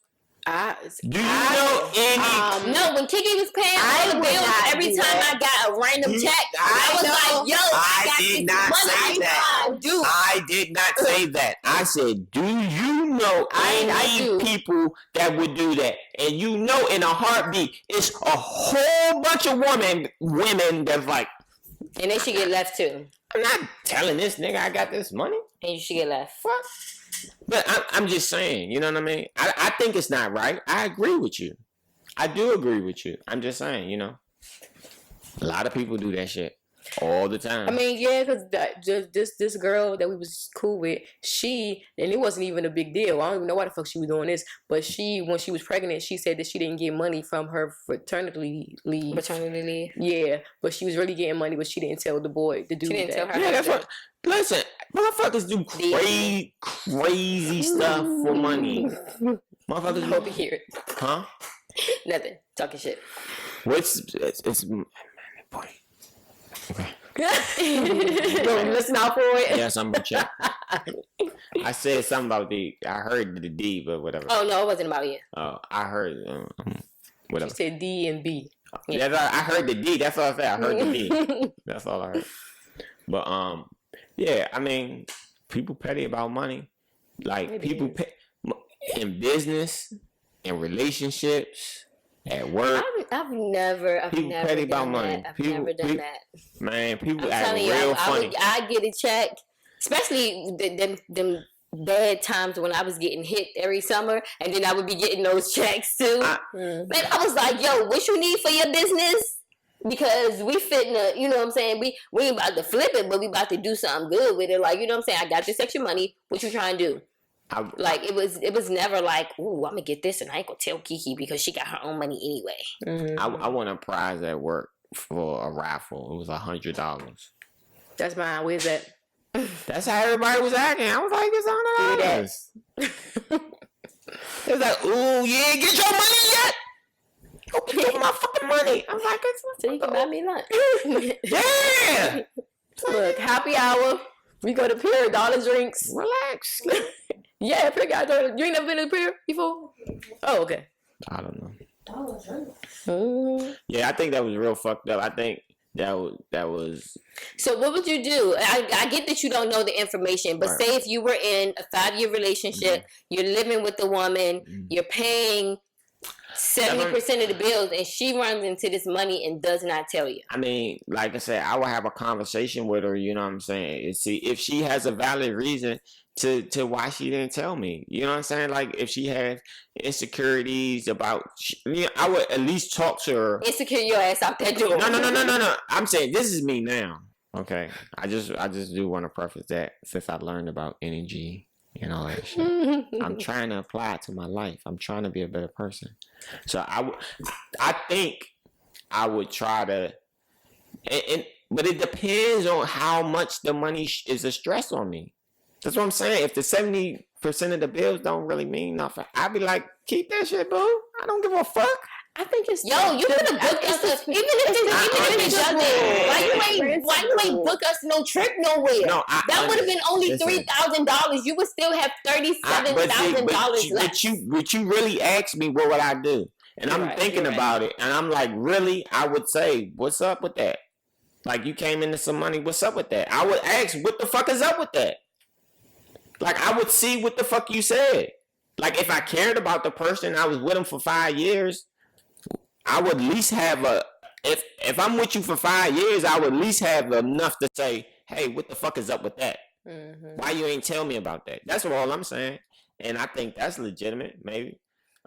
Do you know any? No, when Kiki was paying all the bills, every time I got a random check, I was like, yo, I did not say that. I did not say that. I said, do you know any people that would do that? And you know in a heartbeat, it's a whole bunch of women that's like. And they should get left too. I'm not telling this nigga I got this money. And you should get left. Fuck. But I'm just saying, you know what I mean? I think it's not right. I agree with you. I do agree with you. I'm just saying, a lot of people do that shit all the time. I mean, yeah, because this girl that we was cool with, and it wasn't even a big deal. I don't even know why the fuck she was doing this, but when she was pregnant, she said that she didn't get money from her paternity leave. Paternity leave? Yeah, but she was really getting money, but she didn't tell the dude. She didn't tell her. Yeah, that's what. Listen, motherfuckers do crazy stuff for money. Motherfuckers hope you hear it. Huh? Nothing. Talking shit. It's boy. Okay. Listen out for it. Yes, I'm gonna check. I said something about I heard the D, but whatever. Oh no, it wasn't about you. Oh, I heard whatever. She said D and B. Yeah, I heard the D. That's all I said. I heard the D. That's all I heard. But yeah, I mean, people petty about money. Like maybe people in business, in relationships, at work. I've never petty about money. I've never done that. Man, people act real funny. I get a check, especially them bad times when I was getting hit every summer, and then I would be getting those checks too. Man, I was like, yo, what you need for your business? Because we fitting you know what I'm saying? We ain't about to flip it, but we about to do something good with it. Like, you know what I'm saying? I got this extra money. What you trying to do? It was never like, ooh, I'm gonna get this and I ain't gonna tell Kiki because she got her own money anyway. Mm-hmm. I won a prize at work for a raffle. It was $100. That's mine. Where's that? That's how everybody was acting. I was like, it's $100. It was like, ooh, you ain't get your money yet? Go get my fucking money. I'm like, so you can buy me lunch. Yeah. Look, happy hour. We go to Pier, dollar drinks. Relax. Yeah, Pier got dollar. You ain't never been to Pier before? Oh, okay. I don't know. Dollar drinks. Yeah, I think that was real fucked up. I think that was. So what would you do? I get that you don't know the information, but say if you were in a 5-year relationship, you're living with the woman, you're paying 70% of the bills, and she runs into this money and does not tell you. I mean, like I said, I will have a conversation with her. You know what I'm saying? And see if she has a valid reason to why she didn't tell me. You know what I'm saying? Like if she has insecurities about, I would at least talk to her. Insecure your ass out that door. No. I'm saying this is me now. Okay, I just do want to preface that since I learned about energy and all that shit. I'm trying to apply it to my life. I'm trying to be a better person. So I think I would try to, but it depends on how much the money is a stress on me. That's what I'm saying. If the 70% of the bills don't really mean nothing, I'd be like, keep that shit, boo. I don't give a fuck. I think it's you could have booked us even if it doesn't. Why you ain't book us no trip nowhere? No, that would have been only $3,000. You would still have $37,000 left. But you really asked me what would I do, and I'm thinking about it, and I'm like, really, I would say, what's up with that? Like you came into some money, what's up with that? I would ask, what the fuck is up with that? Like I would see what the fuck you said. Like if I cared about the person, I was with them for 5 years. I would at least have if I'm with you for 5 years, I would at least have enough to say, hey, what the fuck is up with that? Mm-hmm. Why you ain't tell me about that? That's all I'm saying. And I think that's legitimate, maybe.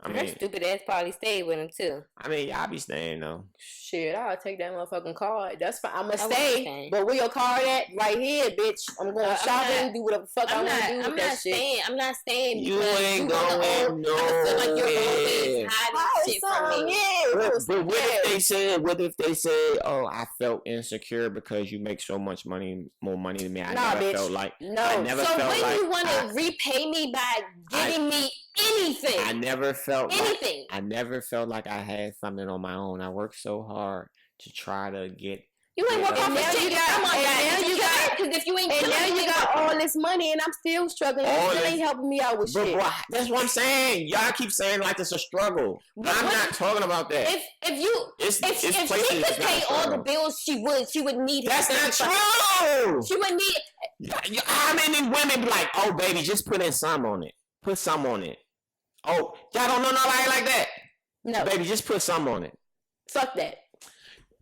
I mean, that stupid ass probably stayed with him too. I mean, y'all be staying though. Shit, I'll take that motherfucking card. That's fine. I'ma stay. But where your card at? Right here, bitch. I'm going shopping, do whatever the fuck I want to do with that shit. I'm not staying. You ain't going nowhere. I feel like you're always hiding shit from me. But what if they say, oh, I felt insecure because you make so much money, more money than me. I never felt like. No. So when you want to repay me by giving me anything? I never felt anything. I never felt like I had something on my own. I worked so hard to try to get. You ain't working for shit. Come on, guys. Because if you ain't, and now you got all this money, and I'm still struggling. You still ain't helping me out with shit. That's what I'm saying. Y'all keep saying like it's a struggle. I'm not talking about that. If she could pay all the bills, she would need. That's not true. She would need. How many women be like, oh baby, just put in some on it. Put some on it. Oh, y'all don't know nobody like that. No, baby, just put some on it. Fuck that.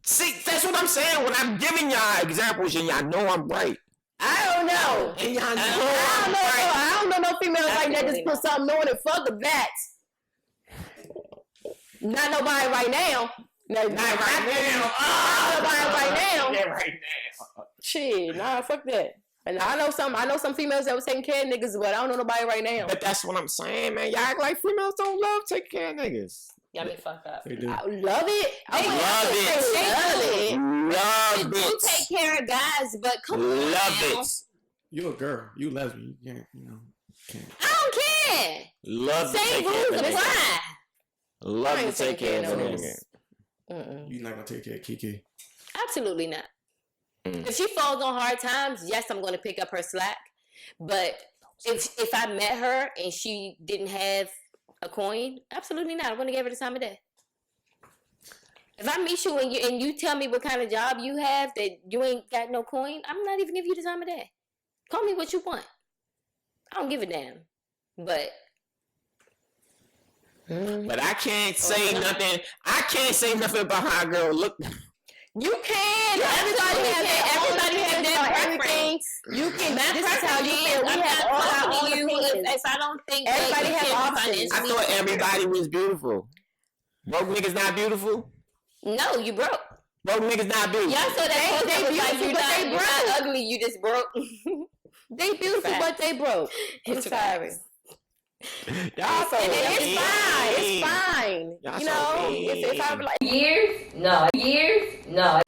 See, that's what I'm saying. When I'm giving y'all examples and y'all know I'm right. I don't know. And y'all know I don't know no females like that just put something on it. Fuck that. Not nobody right now. Not right now. Not nobody right now. Not right now. Shit, nah, fuck that. And I know some females that was taking care of niggas, but I don't know nobody right now. But that's what I'm saying, man. Y'all act like females don't love taking care of niggas. Y'all be fucked up. They do. I love it. Love it. You take care of guys, but come on. Love it. You a girl. You lesbian. You can't, can't. I don't care. Love to Same take care of rules a nigga. apply. Love to take care of a nigga. You're not gonna take care of Kiki. Absolutely not. If she falls on hard times, yes, I'm going to pick up her slack. But if I met her and she didn't have a coin, absolutely not. I'm going to give her the time of day. If I meet you and you tell me what kind of job you have that you ain't got no coin, I'm not even giving you the time of day. Call me what you want. I don't give a damn. But I can't say nothing. I can't say nothing about how a girl look. You can. Everybody has their preference. You can. This is how you feel. We have all our own opinions. If I don't think everybody has options. I thought everybody was beautiful. Broke niggas not beautiful? No, you broke. Broke niggas not beautiful. Y'all saw that post that was like, you're not ugly, you just broke. They beautiful, but they broke. I'm sorry. Y'all so it's fine. It's fine. Y'all you know, so if I like years, no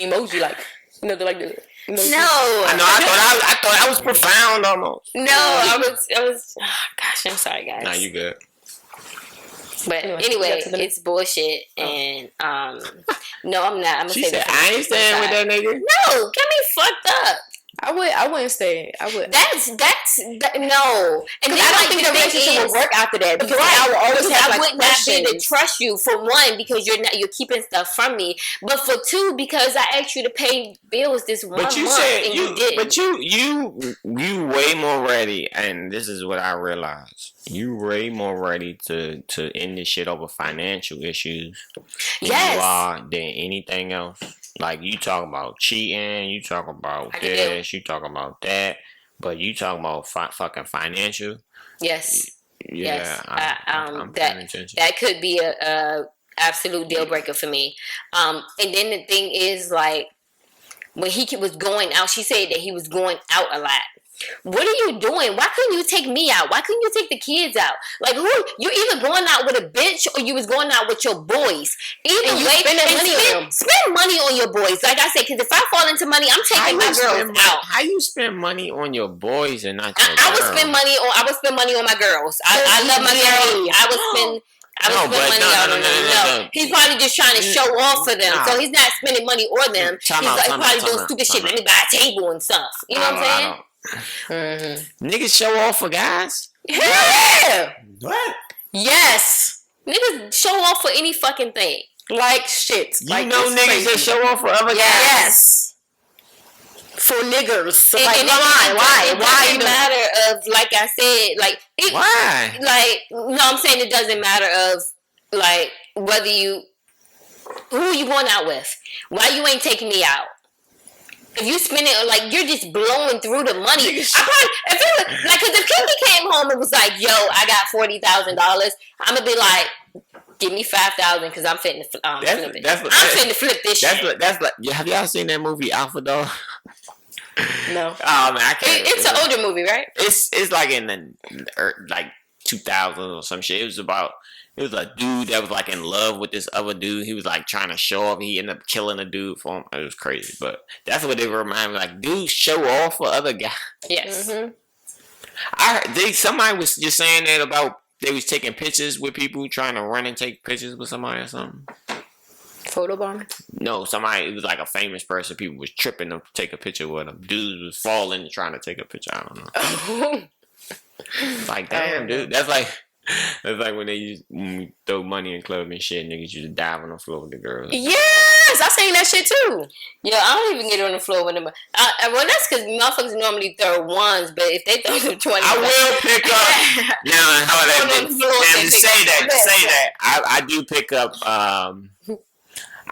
emoji, like they're like this. No, I know. I thought that was profound almost. No, I was. Oh, gosh, I'm sorry, guys. Nah, you good. But anyway, it's bullshit, and no, I'm not. I'm gonna She say said, I ain't staying with that nigga. No, get me fucked up. I I wouldn't stay. I would. No. And then I don't think the relationship would work after that because I would always because have I like would not be able to questions. trust you for one because you're keeping stuff from me, but for two because I asked you to pay bills this one But you month said and you didn't. but you way more ready, and this is what I realized. You way more ready to end this shit over financial issues than Yes. you are than anything else. Like you talk about cheating, you talk about this, you talk about that, but you talk about fucking financial. Yes. Yeah, Yes. I'm paying attention. That could be a absolute deal breaker for me. And then the thing is, like, when he was going out, she said that he was going out a lot. What are you doing? Why couldn't you take me out? Why couldn't you take the kids out? Like, who? You're either going out with a bitch or you was going out with your boys. Either And you way, spending money on them. spend money on your boys. Like I said, because if I fall into money, I'm taking my girls out. How you spend money on your boys and not your I would girl? I would spend money on my girls. I love my girls. I would spend money on them. He's probably just trying to show off for them. So he's not spending money on them. He's probably doing stupid shit. Let me buy a table and stuff. You know what I'm saying? Niggas show off for guys. Hell yeah. What? Yes. Niggas show off for any fucking thing. Like shit. You like, know it's niggas crazy. that show off for other guys. Yes. For niggers. So And like, it why? Why? doesn't matter of, like I said, like, it, Why? like, no, I'm saying it doesn't matter of, like, whether you, who you going out with. Why you ain't taking me out? If you spend it, like, you're just blowing through the money. I probably, if it was, like, because if Kiki came home and was like, yo, I got $40,000, I'm going to be like, give me $5,000 because I'm fitting to flip it. I'm fitting to flip this shit. That's like, have y'all seen that movie Alpha Dog? No. Oh man, I can't. It's an older movie, right? It's like in the like 2000s or some shit. It was a dude that was like in love with this other dude. He was like trying to show off. He ended up killing a dude for him. It was crazy, but that's what they remind me. Like, dudes show off for other guys. Yes. Mm-hmm. Somebody was just saying that about they was taking pictures with people trying to run and take pictures with somebody or something. Photobombing? No, somebody, it was like a famous person. People was tripping to take a picture with them. Dudes was falling trying to take a picture. I don't know. It's like, damn, dude. That's like when when we throw money in club and shit, niggas used to dive on the floor with the girls. Yes, I seen that shit too. Yeah, I don't even get on the floor with them. Well, that's because motherfuckers normally throw ones, but if they throw some 20, I will pick up. Now, how that? And say that. I do pick up.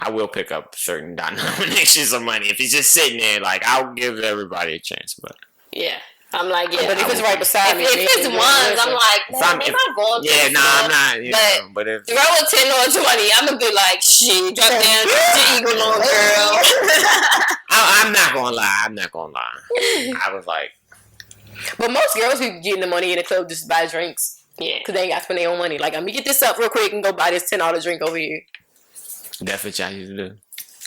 I will pick up certain denominations of money if it's just sitting there. Like, I'll give everybody a chance, but yeah. I'm like, yeah. But if it's right beside me, if it's ones, I'm like, man, if I'm going to yeah, the floor, I'm not. You know, but if throw a 10 or 20, I'm gonna be like, shit, drop down to Eagle on, girl. I'm not gonna lie. I was like, but most girls be getting the money in the club just to buy drinks. Yeah, because they ain't got to spend their own money. Like, let me get this up real quick and go buy this $10 drink over here. that's what y'all used to do.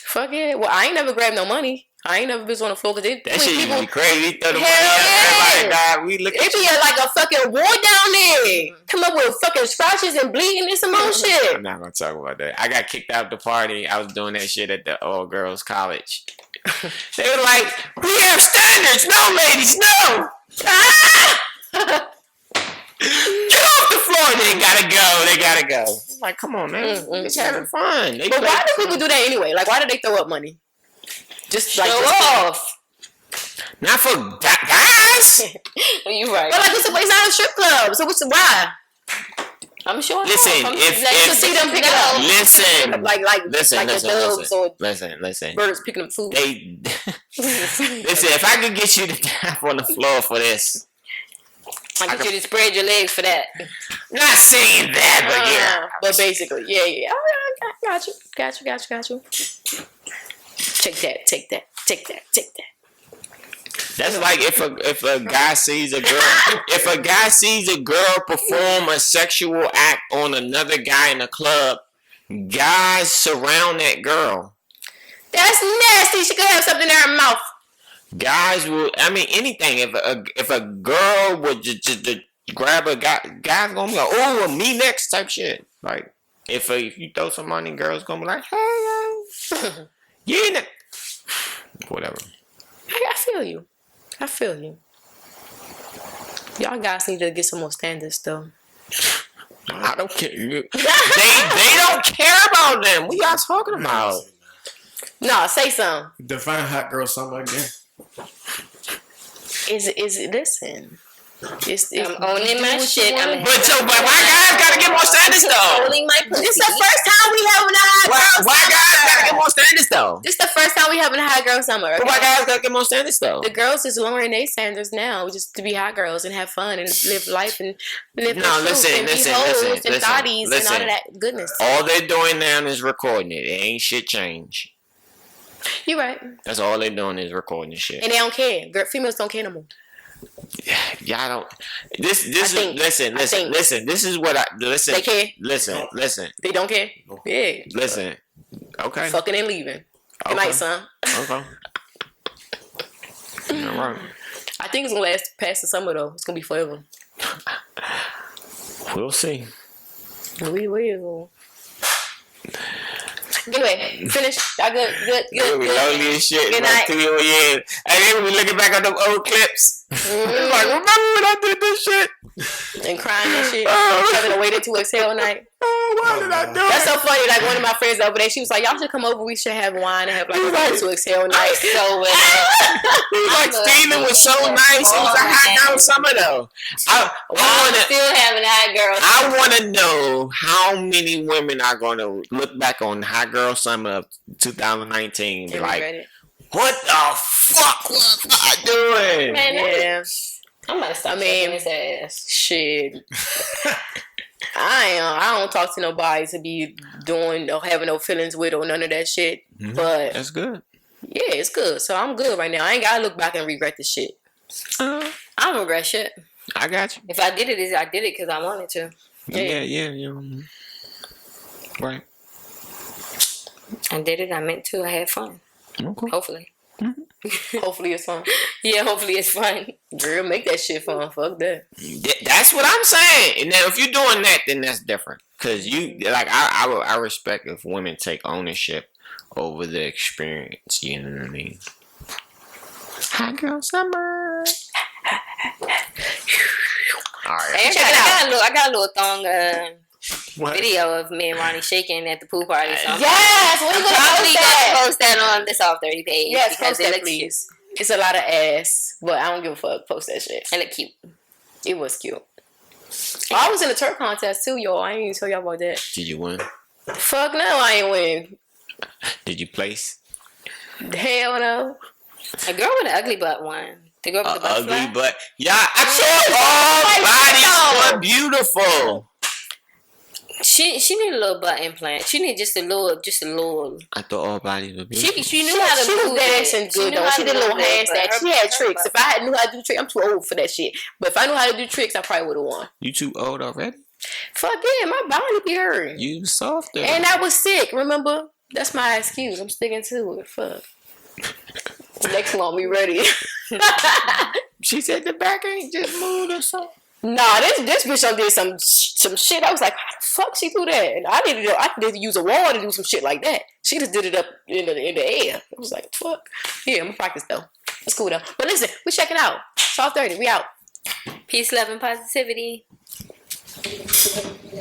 Fuck it. Well, I ain't never grabbed no money. I ain't never been on the floor because That shit used to be crazy. Throw the money Hell out. yeah. Everybody died. We look It at be like a fucking war down there. Come up with fucking scratches and bleeding and some more shit. I'm not gonna talk about that. I got kicked out the party. I was doing that shit at the all girls college. They were like, "We have standards, no ladies, no." Ah! Get off the floor. They gotta go. I'm like, come on, man. It's having fun. But why do people do that anyway? Like, why do they throw up money? Just like show off. Not for guys. You right. But like, it's not a strip club. So why? I'm sure. Listen, if see them pick it up. Listen, Like the doves or listen. birds picking up food. Listen, if I could get you to tap on the floor for this, I get you to spread your legs for that. Not saying that, but yeah. But basically, yeah. I got you. Take that. That's like if a guy sees a girl perform a sexual act on another guy in a club, guys surround that girl. That's nasty. She could have something in her mouth. Guys will. I mean, anything. If a girl would just grab a guy, guys gonna be like, "Oh, me next" type shit. Like if you throw some money, girls gonna be like, "Hey, yeah, whatever." I feel you. I feel you. Y'all guys need to get some more standards though. I don't care. They don't care about them. What y'all talking about? No, say something. Define hot girl summer again. Is it listen? It's I'm owning my shit. But why guys gotta get more standards though? Owning my pussy. This the first time we having a hot girl Why summer. guys gotta get more standards though? This the first time we having a hot girl summer. But why guys gotta get more standards though? The girls is lowering their standards now just to be hot girls and have fun and live life and live No, the truth listen, and be listen, hoes listen, and thotties and all listen. of that goodness. All they're doing now is recording it. It ain't shit change. You right. That's all they're doing is recording the shit. And they don't care. Females don't care no more. Y'all don't. This is think- listen. This is what I listen. They care. Listen. They don't care. Yeah. Listen. Okay. Fucking and leaving. Good night, son. Okay. All right. I think it's gonna last past the summer though. It's gonna be forever. We'll see. We will. Anyway, finish. Y'all good. We lonely as shit. Good Like night. 2 more years. And then we looking back at them old clips. It's like, remember when I did this shit? And crying and shit. Oh. Having to wait until exhale night. Oh, why did I do That's it? so funny. Like one of my friends the other day, she was like, "Y'all should come over. We should have wine and have like a Like- wait to exhale night." So It was like Steven was so nice. It was a hot girl summer though. I I'm wanna, still having hot girls. I want to know how many women are going to look back on Hot Girl Summer of 2019 and be And like, regret it. what the fuck was I doing? Man, Yeah. I'm about to stop shaking his ass. Shit. I don't talk to nobody to be doing or having no feelings with or none of that shit. Mhm. But That's good. yeah, it's good. So I'm good right now. I ain't gotta look back and regret the shit. I don't regret shit. I got you. If I did it, I did it because I wanted to. Yeah. Right. I did it. I meant to. I had fun. Okay. Hopefully. Hopefully it's fun. Yeah, hopefully it's fun. Girl, make that shit fun. Fuck that. That's what I'm saying. And now, if you're doing that, then that's different. Cause you like, I respect if women take ownership over the experience. You know what I mean? Hot girl summer. All right. Hey, Check it out. I got a little thong What? video of me and Ronnie shaking at the pool party. So Yes, when I'm you gonna probably post gonna that? post that on the Soft30 page. Yes, because post it that, looks please. It's a lot of ass, but I don't give a fuck. Post that shit. cute. It look cute. It was cute. Oh, I was in a twerk contest too, y'all. I ain't even tell y'all about that. Did you win? Fuck no, I ain't win. Did you place? Hell no. A girl with an ugly butt won. The girl with the Ugly butterfly. butt. Yeah, I saw all bodies were beautiful. She need a little butt implant. She need just a little. I thought all bodies were beautiful. She knew how to She was move dancing it. good knew though. how She to did a little move it, but handstand. her- She had her tricks. butt- If I knew how to do tricks, I'm too old for that shit. But if I knew how to do tricks, I probably would have won. You too old already? Fuck yeah, my body be hurting. You softer. And I was sick, remember? That's my excuse. I'm sticking to it. Fuck. Next one, we ready. She said the back ain't just moved or something. Nah, this bitch done did some shit. I was like, how the fuck she do that? And I needed to use a wall to do some shit like that. She just did it up in the air. I was like, fuck. Yeah, I'm gonna practice though. It's cool though. But listen, we checking out. Soft30, we out. Peace, love, and positivity.